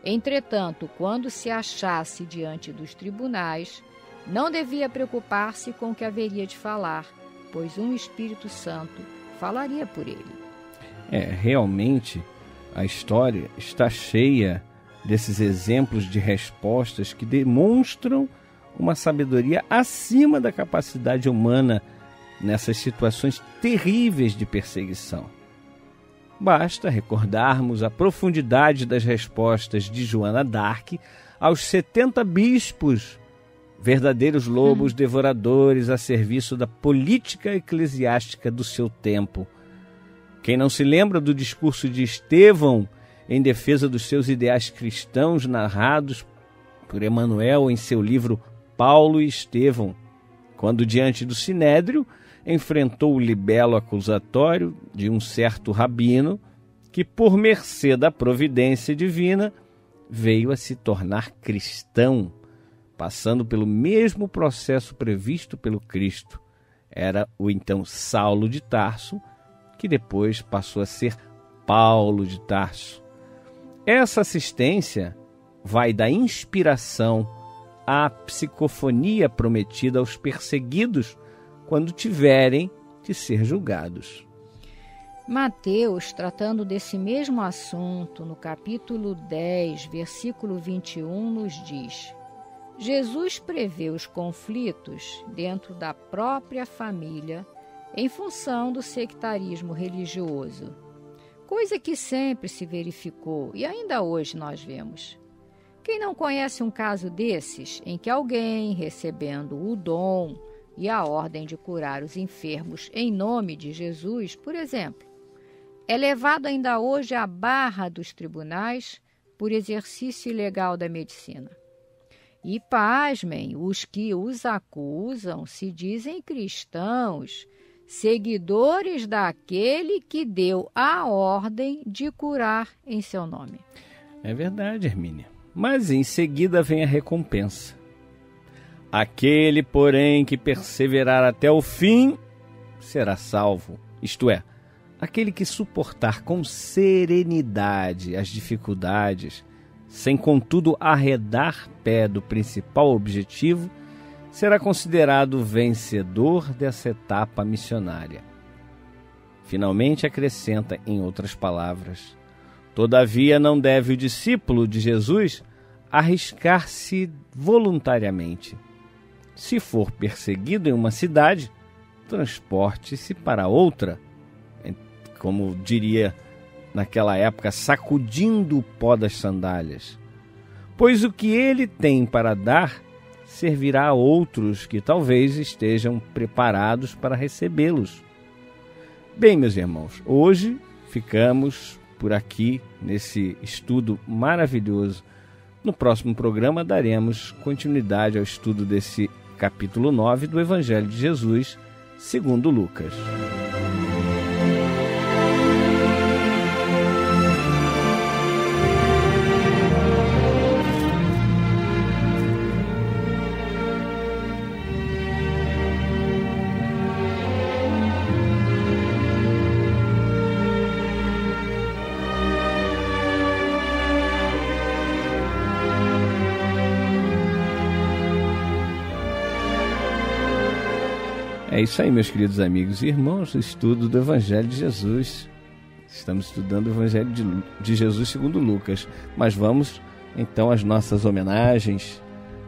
Entretanto, quando se achasse diante dos tribunais, não devia preocupar-se com o que haveria de falar, pois um Espírito Santo falaria por ele. Realmente, a história está cheia desses exemplos de respostas que demonstram uma sabedoria acima da capacidade humana nessas situações terríveis de perseguição. Basta recordarmos a profundidade das respostas de Joana d'Arc aos 70 bispos, verdadeiros lobos devoradores a serviço da política eclesiástica do seu tempo. Quem não se lembra do discurso de Estevão em defesa dos seus ideais cristãos, narrados por Emmanuel em seu livro Paulo e Estevão, quando diante do Sinédrio enfrentou o libelo acusatório de um certo rabino que, por mercê da providência divina, veio a se tornar cristão, passando pelo mesmo processo previsto pelo Cristo. Era o então Saulo de Tarso, que depois passou a ser Paulo de Tarso. Essa assistência vai da inspiração à psicofonia prometida aos perseguidos quando tiverem de ser julgados. Mateus, tratando desse mesmo assunto, no capítulo 10, versículo 21, nos diz: Jesus prevê os conflitos dentro da própria família em função do sectarismo religioso, coisa que sempre se verificou e ainda hoje nós vemos. Quem não conhece um caso desses, em que alguém, recebendo o dom e a ordem de curar os enfermos em nome de Jesus, por exemplo, é levado ainda hoje à barra dos tribunais por exercício ilegal da medicina? E pasmem, os que os acusam se dizem cristãos, seguidores daquele que deu a ordem de curar em seu nome. É verdade, Hermínia. Mas em seguida vem a recompensa. Aquele, porém, que perseverar até o fim, será salvo. Isto é, aquele que suportar com serenidade as dificuldades, sem contudo arredar pé do principal objetivo, será considerado vencedor dessa etapa missionária. Finalmente acrescenta, em outras palavras: todavia não deve o discípulo de Jesus arriscar-se voluntariamente. Se for perseguido em uma cidade, transporte-se para outra, como diria naquela época, sacudindo o pó das sandálias. Pois o que ele tem para dar servirá a outros que talvez estejam preparados para recebê-los. Bem, meus irmãos, hoje ficamos por aqui nesse estudo maravilhoso. No próximo programa daremos continuidade ao estudo desse capítulo 9 do Evangelho de Jesus, segundo Lucas. É isso aí, meus queridos amigos e irmãos, o estudo do Evangelho de Jesus. Estamos estudando o Evangelho de Jesus segundo Lucas, mas vamos então às nossas homenagens.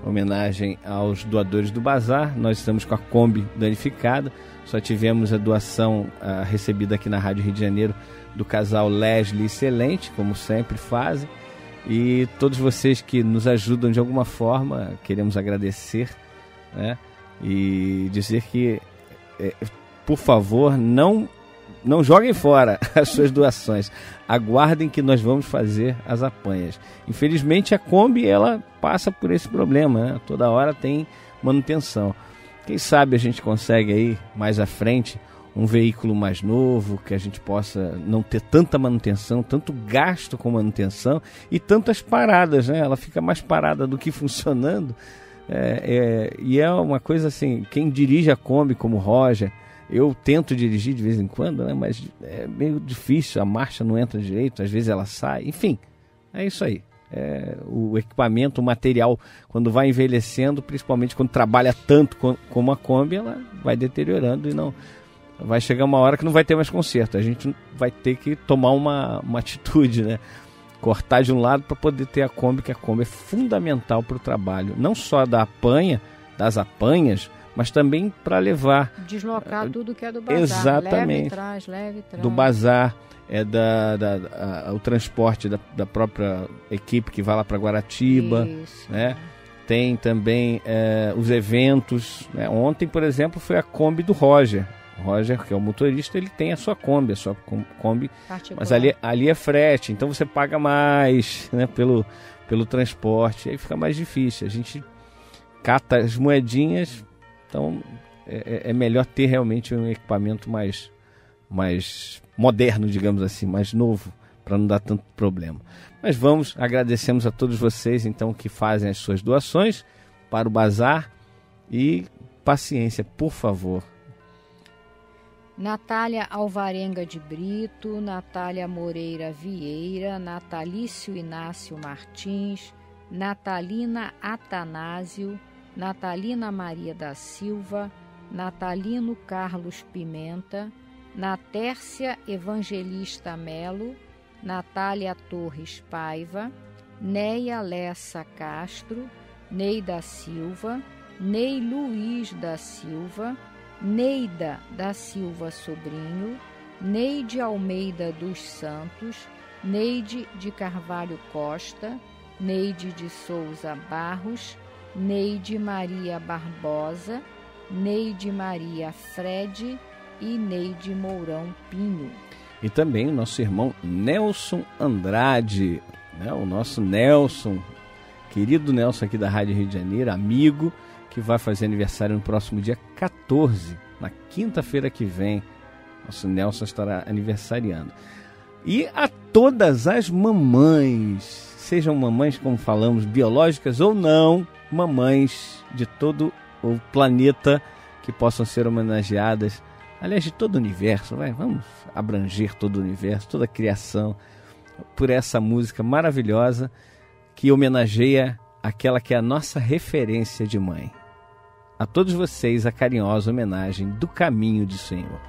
Homenagem aos doadores do bazar. Nós estamos com a Kombi danificada, só tivemos a doação recebida aqui na Rádio Rio de Janeiro do casal Leslie Excelente, como sempre fazem, e todos vocês que nos ajudam de alguma forma, queremos agradecer, né? E dizer que, por favor, não joguem fora as suas doações. Aguardem que nós vamos fazer as apanhas. Infelizmente a Kombi ela passa por esse problema, né? Toda hora tem manutenção. Quem sabe a gente consegue aí mais à frente um veículo mais novo, que a gente possa não ter tanta manutenção, tanto gasto com manutenção e tantas paradas, né? Ela fica mais parada do que funcionando. E é uma coisa assim, quem dirige a Kombi como Roger, eu tento dirigir de vez em quando, né? Mas é meio difícil, a marcha não entra direito, às vezes ela sai, enfim, é isso aí. O equipamento, o material, quando vai envelhecendo, principalmente quando trabalha tanto como a Kombi, ela vai deteriorando e não vai chegar uma hora que não vai ter mais conserto. A gente vai ter que tomar uma atitude, né? Cortar de um lado para poder ter a Kombi, que a Kombi é fundamental para o trabalho, não só das apanhas, mas também para levar... Deslocar tudo que é do bazar. Exatamente. Leve e traz. Do bazar, o transporte da própria equipe que vai lá para Guaratiba. Isso. Né? Tem também os eventos. Né? Ontem, por exemplo, foi a Kombi do Roger. O Roger, que é o motorista, ele tem a sua Kombi particular. Mas ali é frete, então você paga mais, né, pelo transporte, aí fica mais difícil. A gente cata as moedinhas, então é melhor ter realmente um equipamento mais moderno, digamos assim, mais novo, para não dar tanto problema. Mas agradecemos a todos vocês então que fazem as suas doações para o bazar e paciência, por favor. Natália Alvarenga de Brito, Natália Moreira Vieira, Natalício Inácio Martins, Natalina Atanásio, Natalina Maria da Silva, Natalino Carlos Pimenta, Natércia Evangelista Melo, Natália Torres Paiva, Neia Lessa Castro, Ney da Silva, Ney Luiz da Silva, Neida da Silva Sobrinho, Neide Almeida dos Santos, Neide de Carvalho Costa, Neide de Souza Barros, Neide Maria Barbosa, Neide Maria Fred e Neide Mourão Pinho. E também o nosso irmão Nelson Andrade, né? O nosso Nelson, querido Nelson aqui da Rádio Rio de Janeiro, amigo, que vai fazer aniversário no próximo dia 14, na quinta-feira que vem. Nosso Nelson estará aniversariando. E a todas as mamães, sejam mamães, como falamos, biológicas ou não, mamães de todo o planeta que possam ser homenageadas, aliás, de todo o universo, vamos abranger todo o universo, toda a criação, por essa música maravilhosa que homenageia aquela que é a nossa referência de mãe. A todos vocês, a carinhosa homenagem do Caminho do Senhor.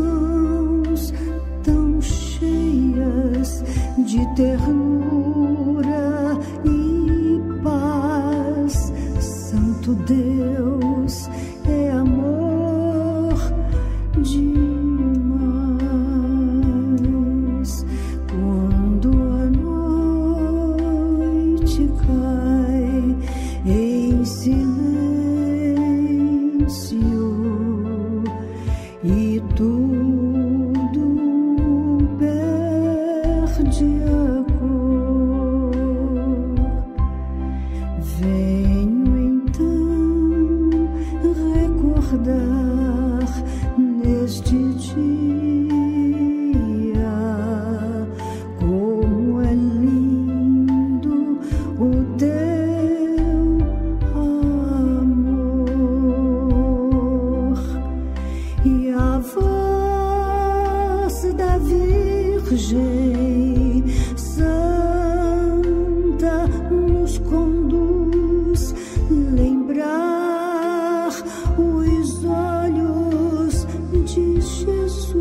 mãos tão cheias de ternura e paz. Santo Deus é amor demais. Quando a noite cai em silêncio e tudo perde a cor, venho então recordar neste dia como é lindo o teu amor e a voz da Virgem Santa nos conduz lembrar os olhos de Jesus,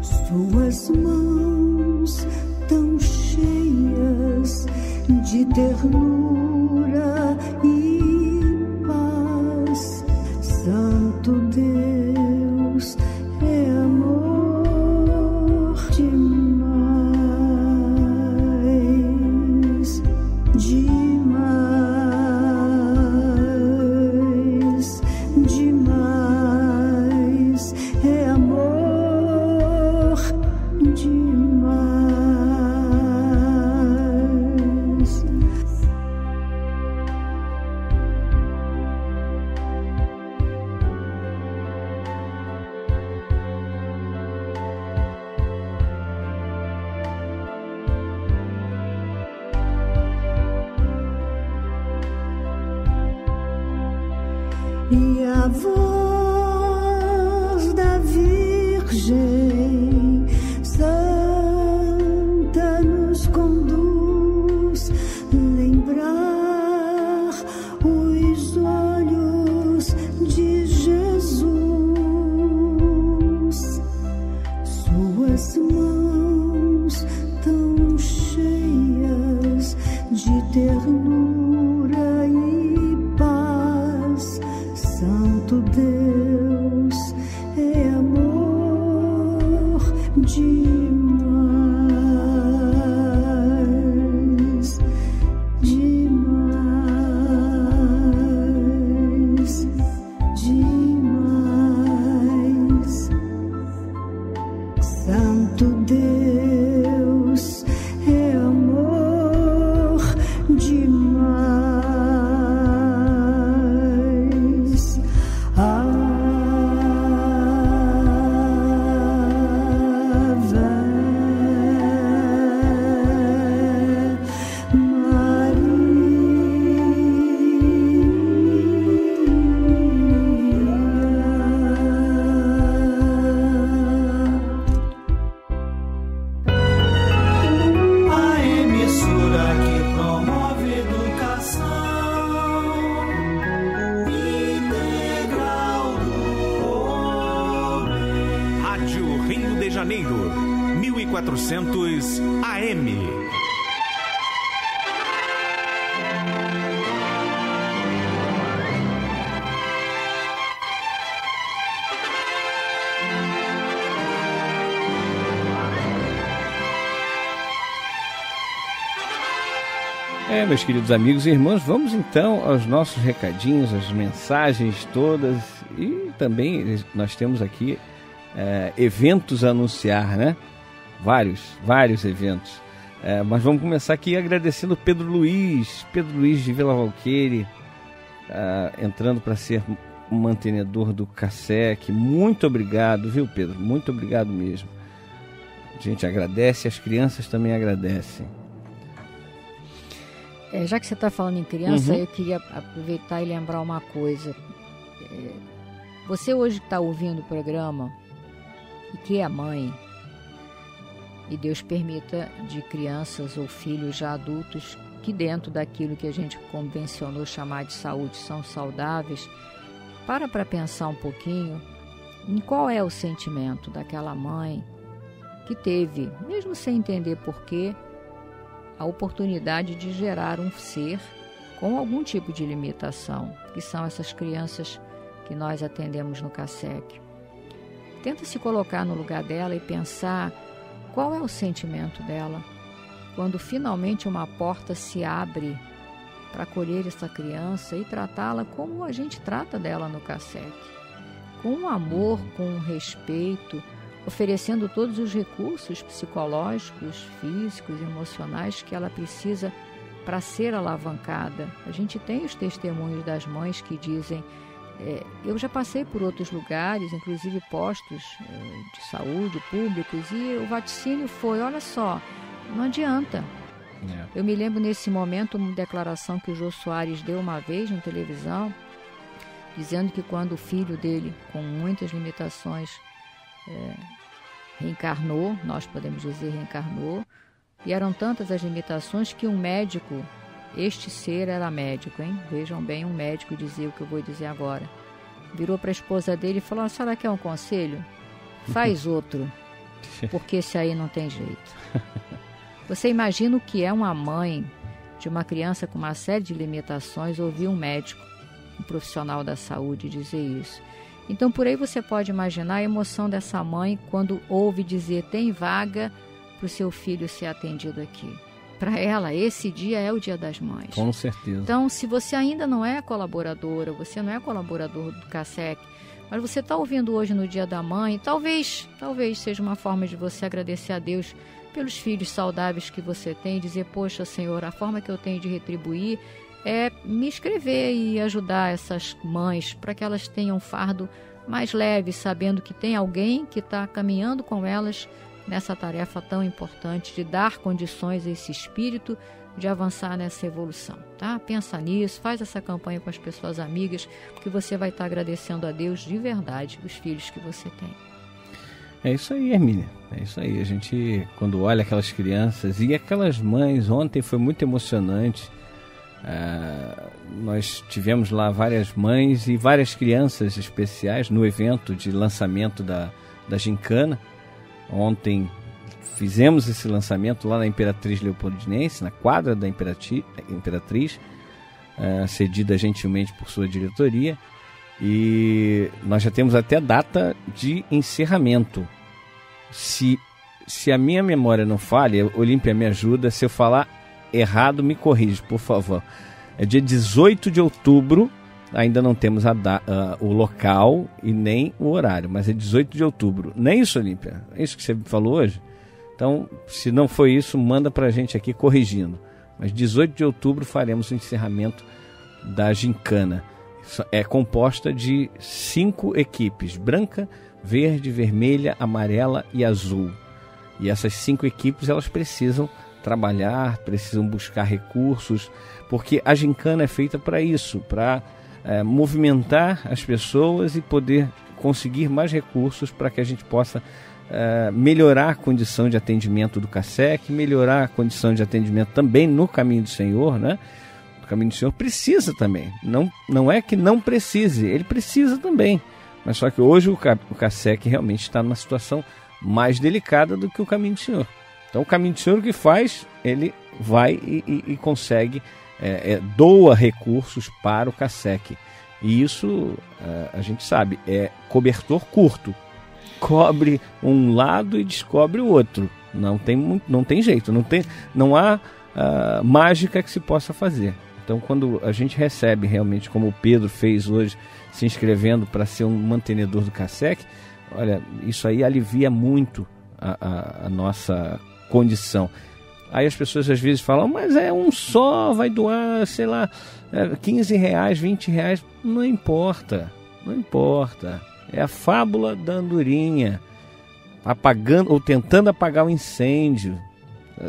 suas mãos tão cheias de ternura e paz. Santo Deus é amor demais, demais, demais, é amor demais. E a voz da Virgem Santa nos conduz lembrar os olhos de Jesus, suas mãos tão cheias de ternura e paz. Santo Deus é amor demais, demais, demais. Santo Deus é amor demais. Rio de Janeiro, 1400 AM. Meus queridos amigos e irmãos, vamos então aos nossos recadinhos, as mensagens todas, e também nós temos aqui eventos a anunciar, né? Vários eventos. Mas vamos começar aqui agradecendo Pedro Luiz de Vila Valqueire, entrando para ser mantenedor do CASEC. Muito obrigado, viu, Pedro? Muito obrigado mesmo. A gente agradece, as crianças também agradecem. Já que você está falando em criança, eu queria aproveitar e lembrar uma coisa. Você hoje que está ouvindo o programa e que é mãe, e Deus permita de crianças ou filhos já adultos que dentro daquilo que a gente convencionou chamar de saúde são saudáveis, para pensar um pouquinho em qual é o sentimento daquela mãe que teve, mesmo sem entender porquê, a oportunidade de gerar um ser com algum tipo de limitação, que são essas crianças que nós atendemos no CASEC. Tenta se colocar no lugar dela e pensar qual é o sentimento dela quando finalmente uma porta se abre para acolher essa criança e tratá-la como a gente trata dela no CASEC, com amor, com respeito, oferecendo todos os recursos psicológicos, físicos, emocionais que ela precisa para ser alavancada. A gente tem os testemunhos das mães que dizem: eu já passei por outros lugares, inclusive postos de saúde públicos, e o vaticínio foi, olha só, não adianta. Eu me lembro nesse momento uma declaração que o Jô Soares deu uma vez na televisão, dizendo que quando o filho dele, com muitas limitações, reencarnou, nós podemos dizer reencarnou, e eram tantas as limitações que um médico, este ser era médico, hein? Vejam bem, um médico dizia o que eu vou dizer agora. Virou para a esposa dele e falou: a senhora quer um conselho? Faz outro, porque esse aí não tem jeito. Você imagina o que é uma mãe de uma criança com uma série de limitações ouvir um médico, um profissional da saúde dizer isso. Então por aí você pode imaginar a emoção dessa mãe quando ouve dizer: tem vaga para o seu filho ser atendido aqui. Para ela, esse dia é o Dia das Mães. Com certeza. Então, se você ainda não é colaboradora, você não é colaborador do CASEC, mas você está ouvindo hoje no Dia da Mãe, talvez seja uma forma de você agradecer a Deus pelos filhos saudáveis que você tem e dizer: poxa, Senhor, a forma que eu tenho de retribuir é me inscrever e ajudar essas mães para que elas tenham um fardo mais leve, sabendo que tem alguém que está caminhando com elas nessa tarefa tão importante de dar condições a esse espírito de avançar nessa evolução, tá? Pensa nisso, faz essa campanha com as pessoas amigas, porque você vai estar agradecendo a Deus de verdade os filhos que você tem. É isso aí, Hermínia, é isso aí. A gente, quando olha aquelas crianças e aquelas mães, ontem foi muito emocionante. Nós tivemos lá várias mães e várias crianças especiais no evento de lançamento da gincana. Ontem fizemos esse lançamento lá na Imperatriz Leopoldinense, na quadra da Imperatriz, cedida gentilmente por sua diretoria, e nós já temos até data de encerramento. Se a minha memória não falha, Olímpia me ajuda, se eu falar errado me corrige, por favor. É dia 18 de outubro, ainda não temos o local e nem o horário, mas é 18 de outubro. Não é isso, Olímpia? É isso que você falou hoje? Então, se não foi isso, manda pra gente aqui corrigindo. Mas 18 de outubro faremos o encerramento da gincana. É composta de 5 equipes: branca, verde, vermelha, amarela e azul. E essas 5 equipes, elas precisam trabalhar, precisam buscar recursos, porque a gincana é feita para isso, para movimentar as pessoas e poder conseguir mais recursos para que a gente possa melhorar a condição de atendimento do CASEC, melhorar a condição de atendimento também no Caminho do Senhor, né? O Caminho do Senhor precisa também, não é que não precise, ele precisa também, mas só que hoje o CASEC realmente está numa situação mais delicada do que o Caminho do Senhor. Então o Caminho do Senhor, o que faz, ele vai e consegue, doa recursos para o CASEC. E isso, a gente sabe, é cobertor curto. Cobre um lado e descobre o outro. Não tem jeito, não há mágica que se possa fazer. Então quando a gente recebe realmente, como o Pedro fez hoje, se inscrevendo para ser um mantenedor do CASEC, olha, isso aí alivia muito a nossa condição. Aí as pessoas às vezes falam: mas é um só, vai doar, sei lá, 15 reais, 20 reais. Não importa. É a fábula da andorinha, apagando ou tentando apagar o incêndio.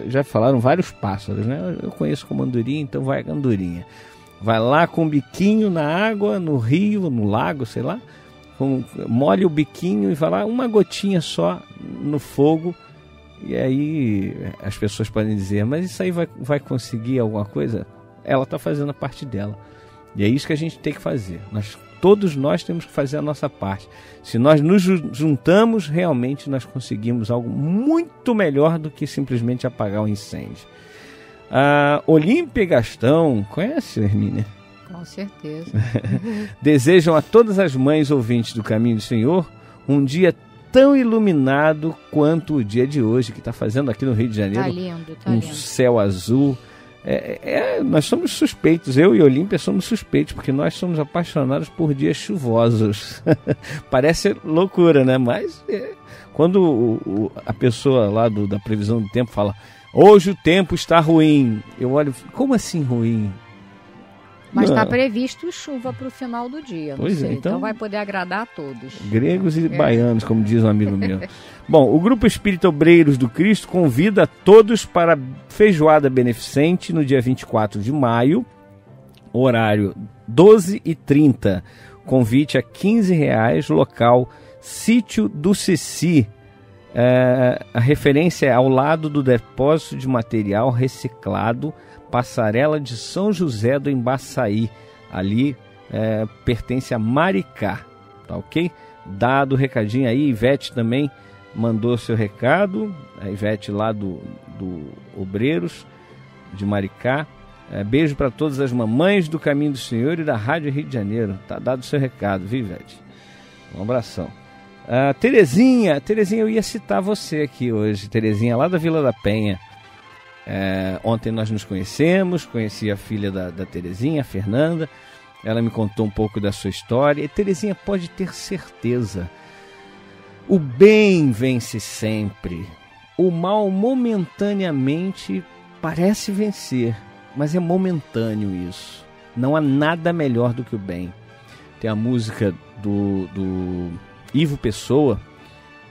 Já falaram vários pássaros, né? Eu conheço como andorinha, então vai a andorinha. Vai lá com o biquinho na água, no rio, no lago, sei lá, molha o biquinho e vai lá uma gotinha só no fogo. E aí as pessoas podem dizer: mas isso aí vai conseguir alguma coisa? Ela está fazendo a parte dela. E é isso que a gente tem que fazer. Nós todos nós temos que fazer a nossa parte. Se nós nos juntamos, realmente nós conseguimos algo muito melhor do que simplesmente apagar o incêndio. Olímpia e Gastão, conhece, Hermínia? Com certeza. Desejam a todas as mães ouvintes do Caminho do Senhor um dia tão iluminado quanto o dia de hoje, que está fazendo aqui no Rio de Janeiro. Tá lindo, tá um lindo. Céu azul. Nós somos suspeitos, eu e Olímpia somos suspeitos, porque nós somos apaixonados por dias chuvosos. Parece loucura, né? Mas quando a pessoa lá da previsão do tempo fala, hoje o tempo está ruim, eu olho, como assim ruim? Mas está previsto chuva para o final do dia, não sei. Então vai poder agradar a todos. Gregos e baianos, como diz um amigo meu. Bom, o Grupo Espírita Obreiros do Cristo convida todos para a feijoada beneficente no dia 24 de maio, horário 12h30. Convite a R$15, local Sítio do Ceci. A referência é ao lado do depósito de material reciclado, Passarela de São José do Embaçaí. Ali pertence a Maricá, tá ok? Dado o recadinho aí, Ivete também mandou seu recado, a Ivete lá do Obreiros de Maricá. Beijo para todas as mamães do Caminho do Senhor e da Rádio Rio de Janeiro. Tá dado o seu recado, viu, Ivete? Um abração. Terezinha, eu ia citar você aqui hoje, Terezinha lá da Vila da Penha. Ontem nós nos conheci a filha da Terezinha, a Fernanda. Ela me contou um pouco da sua história. E Terezinha, pode ter certeza, o bem vence sempre. O mal momentaneamente parece vencer, mas é momentâneo isso. Não há nada melhor do que o bem. Tem a música do Ivo Pessoa,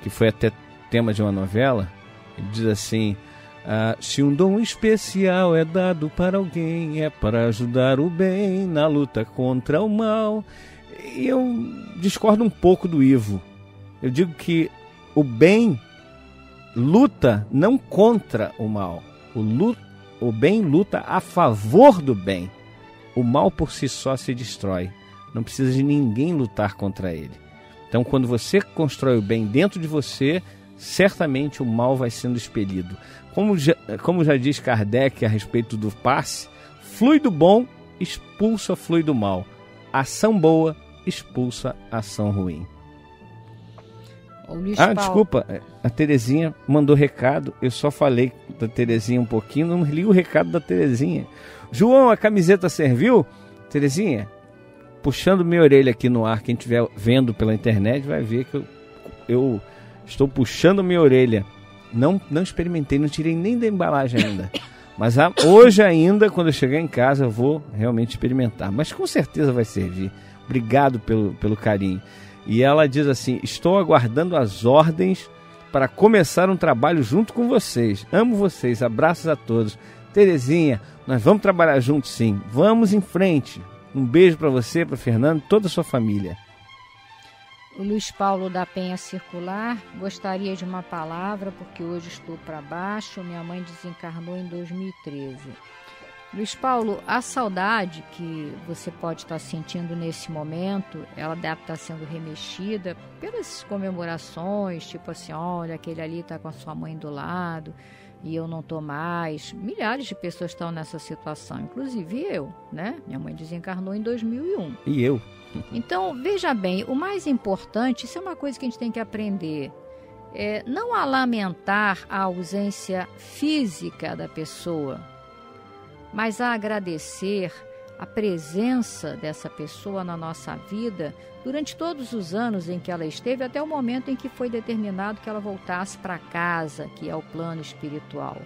que foi até tema de uma novela. Ele diz assim: se um dom especial é dado para alguém, é para ajudar o bem na luta contra o mal. E eu discordo um pouco do Ivo. Eu digo que o bem luta não contra o mal. O bem luta a favor do bem. O mal por si só se destrói. Não precisa de ninguém lutar contra ele. Então, quando você constrói o bem dentro de você, certamente o mal vai sendo expelido. Como já diz Kardec a respeito do passe, fluido bom expulsa fluido mal. Ação boa expulsa ação ruim. Desculpa, a Terezinha mandou recado, eu só falei da Terezinha um pouquinho, não li o recado da Terezinha. João, a camiseta serviu? Terezinha, puxando minha orelha aqui no ar, quem estiver vendo pela internet vai ver que eu estou puxando minha orelha. Não experimentei, não tirei nem da embalagem ainda. Mas hoje ainda, quando eu chegar em casa, eu vou realmente experimentar. Mas com certeza vai servir. Obrigado pelo carinho. E ela diz assim: estou aguardando as ordens para começar um trabalho junto com vocês. Amo vocês, abraços a todos. Terezinha, nós vamos trabalhar juntos sim. Vamos em frente. Um beijo para você, para Fernando e toda a sua família. O Luiz Paulo da Penha Circular: gostaria de uma palavra porque hoje estou para baixo. Minha mãe desencarnou em 2013. Luiz Paulo, a saudade que você pode estar sentindo nesse momento, ela deve estar sendo remexida pelas comemorações, tipo assim, olha, aquele ali está com a sua mãe do lado e eu não estou mais. Milhares de pessoas estão nessa situação, inclusive eu, né? Minha mãe desencarnou em 2001. E eu. Então, veja bem, o mais importante, isso é uma coisa que a gente tem que aprender, não a lamentar a ausência física da pessoa, mas a agradecer a presença dessa pessoa na nossa vida durante todos os anos em que ela esteve, até o momento em que foi determinado que ela voltasse para casa, que é o plano espiritual.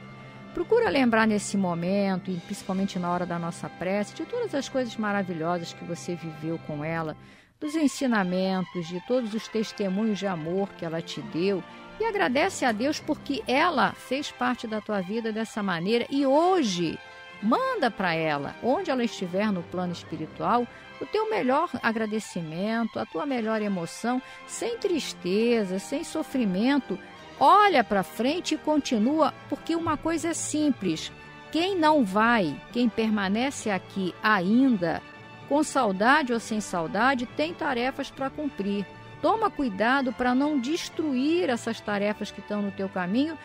Procura lembrar nesse momento, e principalmente na hora da nossa prece, de todas as coisas maravilhosas que você viveu com ela, dos ensinamentos, de todos os testemunhos de amor que ela te deu, e agradece a Deus porque ela fez parte da tua vida dessa maneira, e hoje manda para ela, onde ela estiver no plano espiritual, o teu melhor agradecimento, a tua melhor emoção, sem tristeza, sem sofrimento. Olha para frente e continua, porque uma coisa é simples: quem não vai, quem permanece aqui ainda, com saudade ou sem saudade, tem tarefas para cumprir. Toma cuidado para não destruir essas tarefas que estão no teu caminho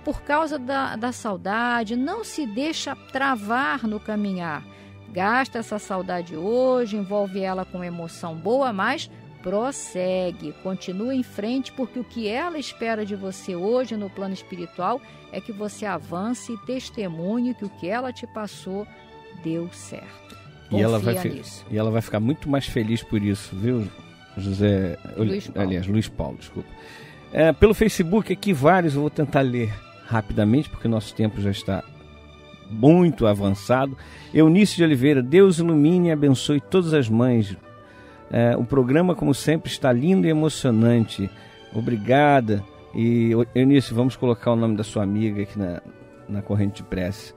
por causa da saudade. Não se deixa travar no caminhar. Gasta essa saudade hoje, envolve ela com emoção boa, mas prossegue, continua em frente, porque o que ela espera de você hoje no plano espiritual é que você avance e testemunhe que o que ela te passou deu certo. E ela vai ficar muito mais feliz por isso, viu, Luiz Paulo, desculpa. Pelo Facebook aqui vários, eu vou tentar ler rapidamente, porque nosso tempo já está muito avançado. Eunice de Oliveira, Deus ilumine e abençoe todas as mães. O programa, como sempre, está lindo e emocionante. Obrigada. E Eunice, vamos colocar o nome da sua amiga aqui na corrente de prece.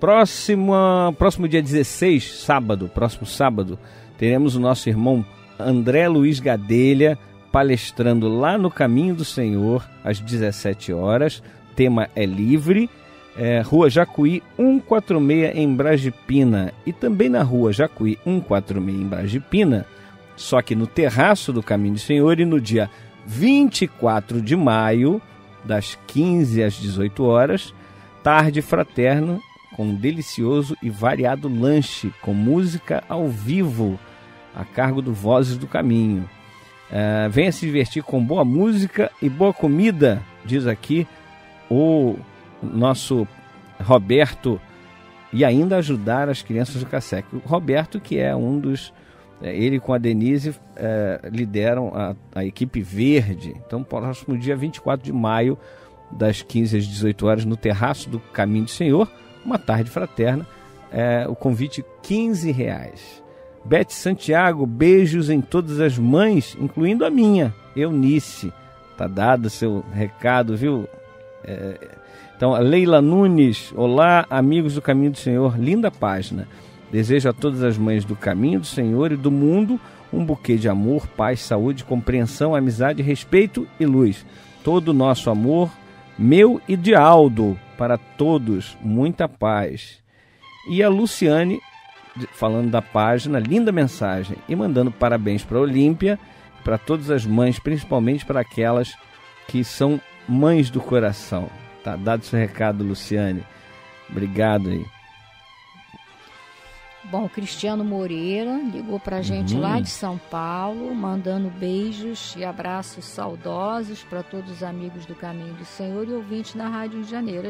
Próximo dia 16, próximo sábado, teremos o nosso irmão André Luiz Gadelha palestrando lá no Caminho do Senhor às 17 horas. O tema é livre. Rua Jacuí 146 em Brasipina, e também na Rua Jacuí 146 em Brasipina, só que no terraço do Caminho do Senhor, e no dia 24 de maio, das 15 às 18 horas, tarde fraterna, com um delicioso e variado lanche, com música ao vivo, a cargo do Vozes do Caminho. Venha se divertir com boa música e boa comida, diz aqui o nosso Roberto, e ainda ajudar as crianças do CASEC. O Roberto, que é um dos... ele com a Denise lideram a equipe verde. Então, próximo dia 24 de maio, das 15 às 18 horas, no terraço do Caminho do Senhor, uma tarde fraterna, o convite R$15. Beth Santiago, beijos em todas as mães, incluindo a minha, Eunice. Tá dado o seu recado, viu? Então, a Leila Nunes, olá, amigos do Caminho do Senhor, linda página. Desejo a todas as mães do Caminho do Senhor e do mundo um buquê de amor, paz, saúde, compreensão, amizade, respeito e luz. Todo o nosso amor, meu e de Aldo, para todos, muita paz. E a Luciane, falando da página, linda mensagem, e mandando parabéns para a Olímpia, para todas as mães, principalmente para aquelas que são mães do coração. Tá dado seu recado, Luciane. Obrigado aí. Bom, o Cristiano Moreira ligou pra gente lá de São Paulo, mandando beijos e abraços saudosos para todos os amigos do Caminho do Senhor e ouvintes na Rádio Rio de Janeiro.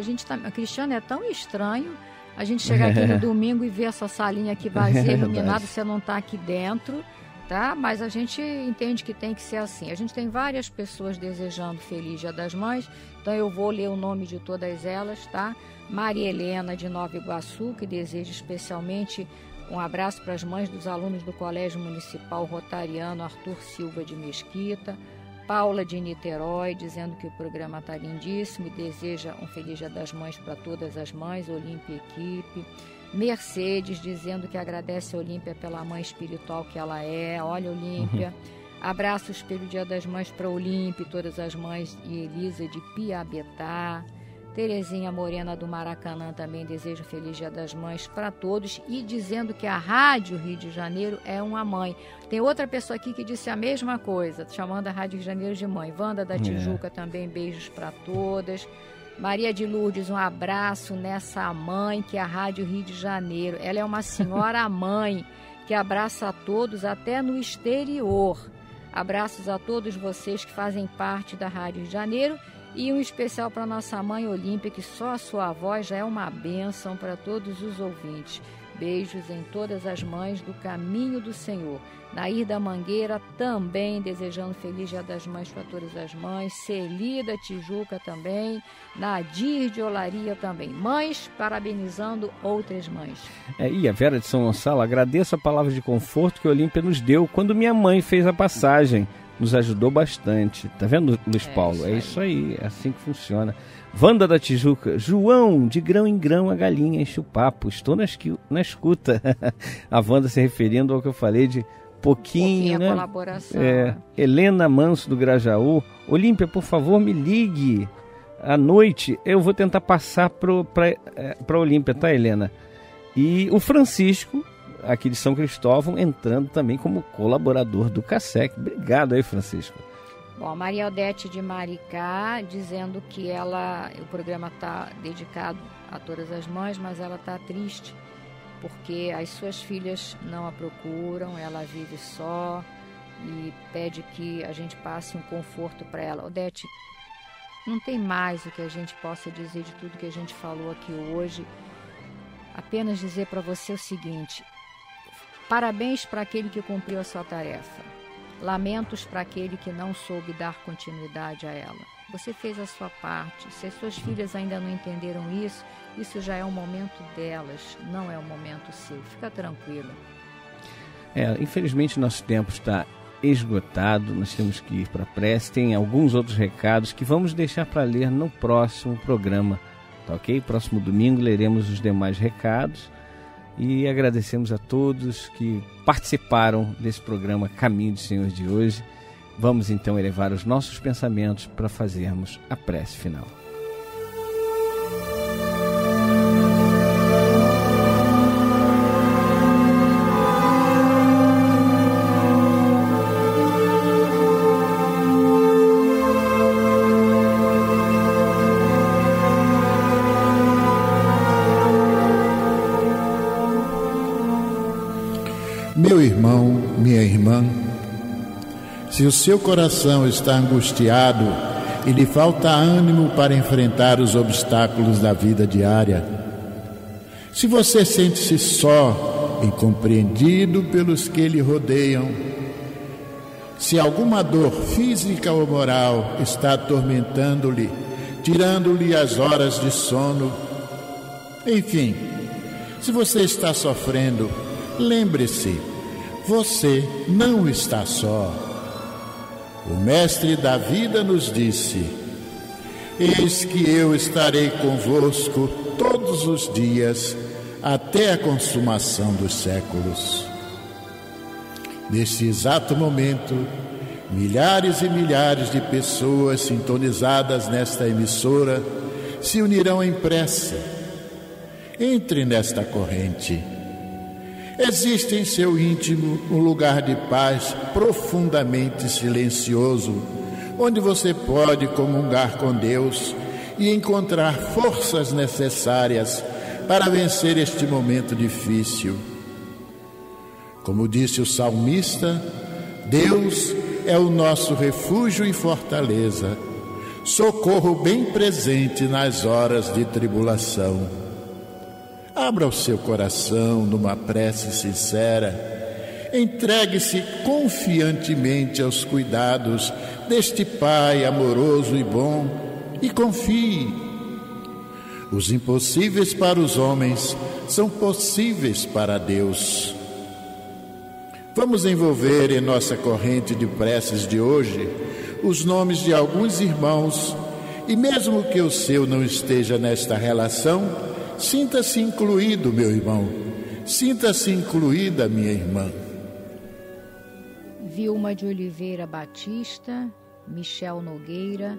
Cristiano, é tão estranho a gente chegar aqui no domingo e ver essa salinha aqui vazia, iluminada, você não tá aqui dentro, tá? Mas a gente entende que tem que ser assim. A gente tem várias pessoas desejando Feliz Dia das Mães, então eu vou ler o nome de todas elas, tá? Maria Helena de Nova Iguaçu, que deseja especialmente um abraço para as mães dos alunos do Colégio Municipal Rotariano Arthur Silva de Mesquita. Paula de Niterói, dizendo que o programa está lindíssimo e deseja um Feliz Dia das Mães para todas as mães, Olímpia Equipe. Mercedes, dizendo que agradece a Olímpia pela mãe espiritual que ela é. Olha, Olímpia. Abraços pelo Dia das Mães para Olímpia e todas as mães, e Elisa de Piabetá. Terezinha Morena do Maracanã também deseja um Feliz Dia das Mães para todos, e dizendo que a Rádio Rio de Janeiro é uma mãe. Tem outra pessoa aqui que disse a mesma coisa, chamando a Rádio Rio de Janeiro de mãe. Wanda da Tijuca também, beijos para todas. Maria de Lourdes, um abraço nessa mãe que é a Rádio Rio de Janeiro. Ela é uma senhora mãe que abraça a todos até no exterior. Abraços a todos vocês que fazem parte da Rádio Rio de Janeiro. E um especial para nossa mãe Olímpia, que só a sua voz já é uma bênção para todos os ouvintes. Beijos em todas as mães do Caminho do Senhor. Nair da Mangueira também desejando Feliz Dia das Mães para todas as mães. Celi da Tijuca também. Nadir de Olaria também. Mães parabenizando outras mães. E a Vera de São Gonçalo, agradeço a palavra de conforto que a Olímpia nos deu quando minha mãe fez a passagem. Nos ajudou bastante. Tá vendo, Luiz Paulo? É isso aí, é assim que funciona. Wanda da Tijuca, João, de grão em grão a galinha enche o papo. Estou na escuta. A Wanda se referindo ao que eu falei de pouquinho, né? Colaboração. Helena Manso do Grajaú, Olímpia, por favor, me ligue. À noite eu vou tentar passar para Olímpia, tá, Helena? E o Francisco aqui de São Cristóvão, entrando também como colaborador do CASEC. Obrigado aí, Francisco. Bom, a Maria Odete de Maricá dizendo que o programa está dedicado a todas as mães, mas ela está triste porque as suas filhas não a procuram, ela vive só e pede que a gente passe um conforto para ela. Odete, não tem mais o que a gente possa dizer de tudo que a gente falou aqui hoje. Apenas dizer para você o seguinte: parabéns para aquele que cumpriu a sua tarefa. Lamentos para aquele que não soube dar continuidade a ela. Você fez a sua parte. Se as suas filhas ainda não entenderam isso já é um momento delas, não é um momento seu. Fica tranquilo. Infelizmente nosso tempo está esgotado, nós temos que ir para a prece. Tem alguns outros recados que vamos deixar para ler no próximo programa, tá ok? Próximo domingo leremos os demais recados e agradecemos a todos que participaram desse programa Caminho do Senhor de hoje. Vamos então elevar os nossos pensamentos para fazermos a prece final. Meu irmão, minha irmã, se o seu coração está angustiado e lhe falta ânimo para enfrentar os obstáculos da vida diária, se você sente-se só, incompreendido pelos que lhe rodeiam, se alguma dor física ou moral está atormentando-lhe, tirando-lhe as horas de sono, enfim, se você está sofrendo, lembre-se, você não está só. O Mestre da vida nos disse: eis que eu estarei convosco todos os dias, até a consumação dos séculos. Neste exato momento, milhares e milhares de pessoas sintonizadas nesta emissora se unirão em prece. Entre nesta corrente. Existe em seu íntimo um lugar de paz profundamente silencioso, onde você pode comungar com Deus e encontrar forças necessárias para vencer este momento difícil. Como disse o salmista, Deus é o nosso refúgio e fortaleza, socorro bem presente nas horas de tribulação. Abra o seu coração numa prece sincera, entregue-se confiantemente aos cuidados deste Pai amoroso e bom e confie. Os impossíveis para os homens são possíveis para Deus. Vamos envolver em nossa corrente de preces de hoje os nomes de alguns irmãos e mesmo que o seu não esteja nesta relação, sinta-se incluído, meu irmão. Sinta-se incluída, minha irmã. Vilma de Oliveira Batista, Michel Nogueira,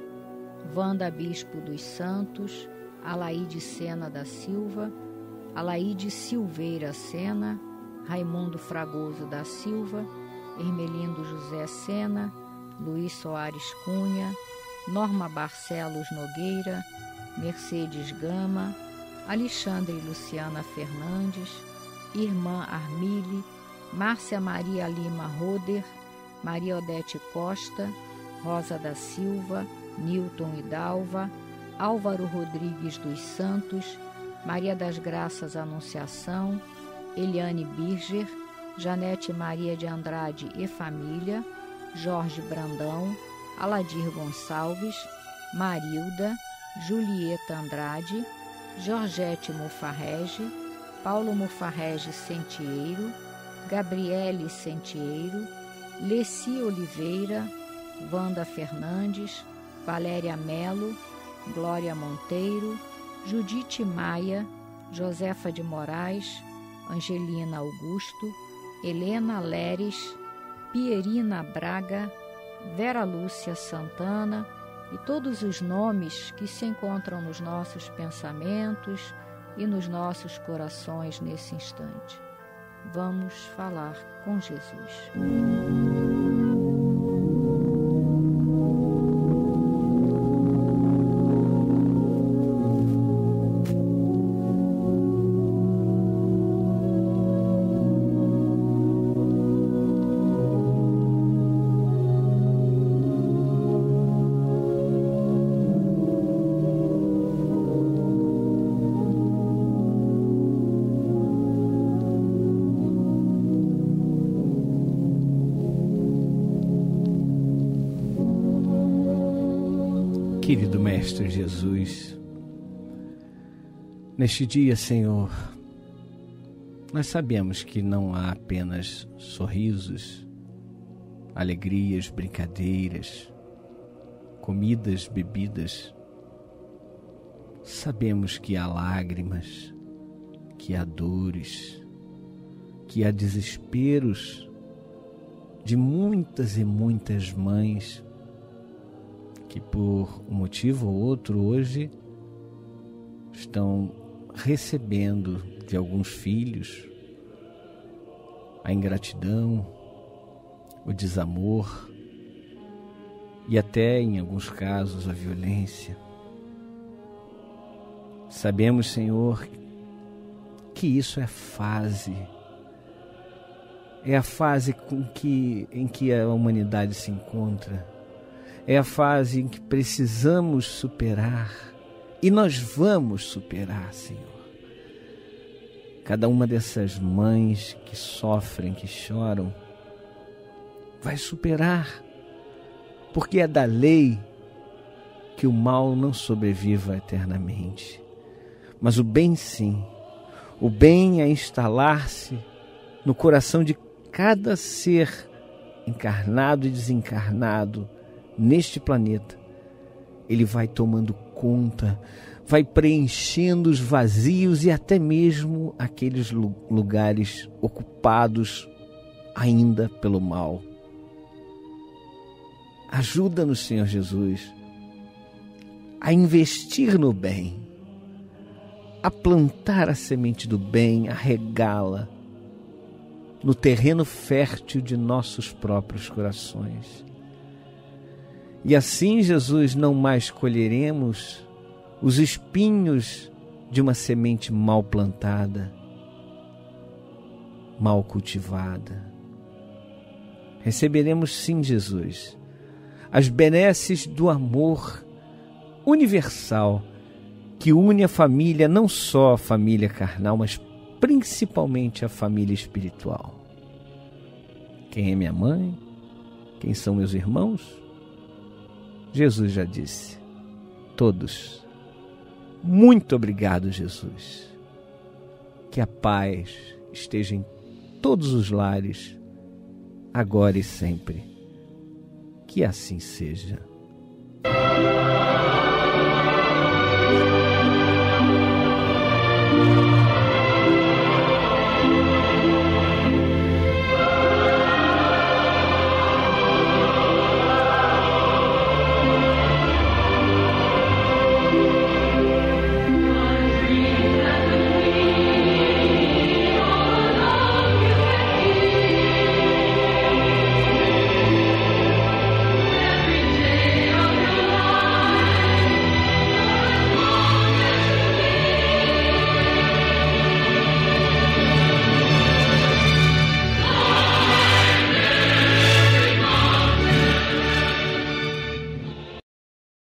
Wanda Bispo dos Santos, Alaide Sena da Silva, Alaide Silveira Sena, Raimundo Fragoso da Silva, Hermelindo José Sena, Luiz Soares Cunha, Norma Barcelos Nogueira, Mercedes Gama, Alexandre Luciana Fernandes, Irmã Armile, Márcia Maria Lima Roder, Maria Odete Costa, Rosa da Silva, Nilton Hidalva, Álvaro Rodrigues dos Santos, Maria das Graças Anunciação, Eliane Birger, Janete Maria de Andrade e Família, Jorge Brandão, Aladir Gonçalves, Marilda, Julieta Andrade, Georgette Mufarrege, Paulo Mufarrege Sentieiro, Gabriele Sentieiro, Leci Oliveira, Wanda Fernandes, Valéria Melo, Glória Monteiro, Judite Maia, Josefa de Moraes, Angelina Augusto, Helena Leres, Pierina Braga, Vera Lúcia Santana e todos os nomes que se encontram nos nossos pensamentos e nos nossos corações nesse instante. vamos falar com Jesus. Querido Mestre Jesus, neste dia, Senhor, nós sabemos que não há apenas sorrisos, alegrias, brincadeiras, comidas, bebidas. Sabemos que há lágrimas, que há dores, que há desesperos de muitas e muitas mães que por um motivo ou outro hoje estão recebendo de alguns filhos a ingratidão, o desamor e até, em alguns casos, a violência. Sabemos, Senhor, que isso é fase. É a fase em que a humanidade se encontra. É a fase em que precisamos superar. E nós vamos superar, Senhor. Cada uma dessas mães que sofrem, que choram, vai superar. Porque é da lei que o mal não sobreviva eternamente. Mas o bem sim. O bem é instalar-se no coração de cada ser encarnado e desencarnado neste planeta. Ele vai tomando conta, vai preenchendo os vazios e até mesmo aqueles lugares ocupados ainda pelo mal. Ajuda-nos, Senhor Jesus, a investir no bem, a plantar a semente do bem, a regá-la no terreno fértil de nossos próprios corações. E assim, Jesus, não mais colheremos os espinhos de uma semente mal plantada, mal cultivada. Receberemos sim, Jesus, as benesses do amor universal que une a família, não só a família carnal, mas principalmente a família espiritual. Quem é minha mãe? Quem são meus irmãos? Jesus já disse, todos. Muito obrigado, Jesus. Que a paz esteja em todos os lares, agora e sempre. Que assim seja.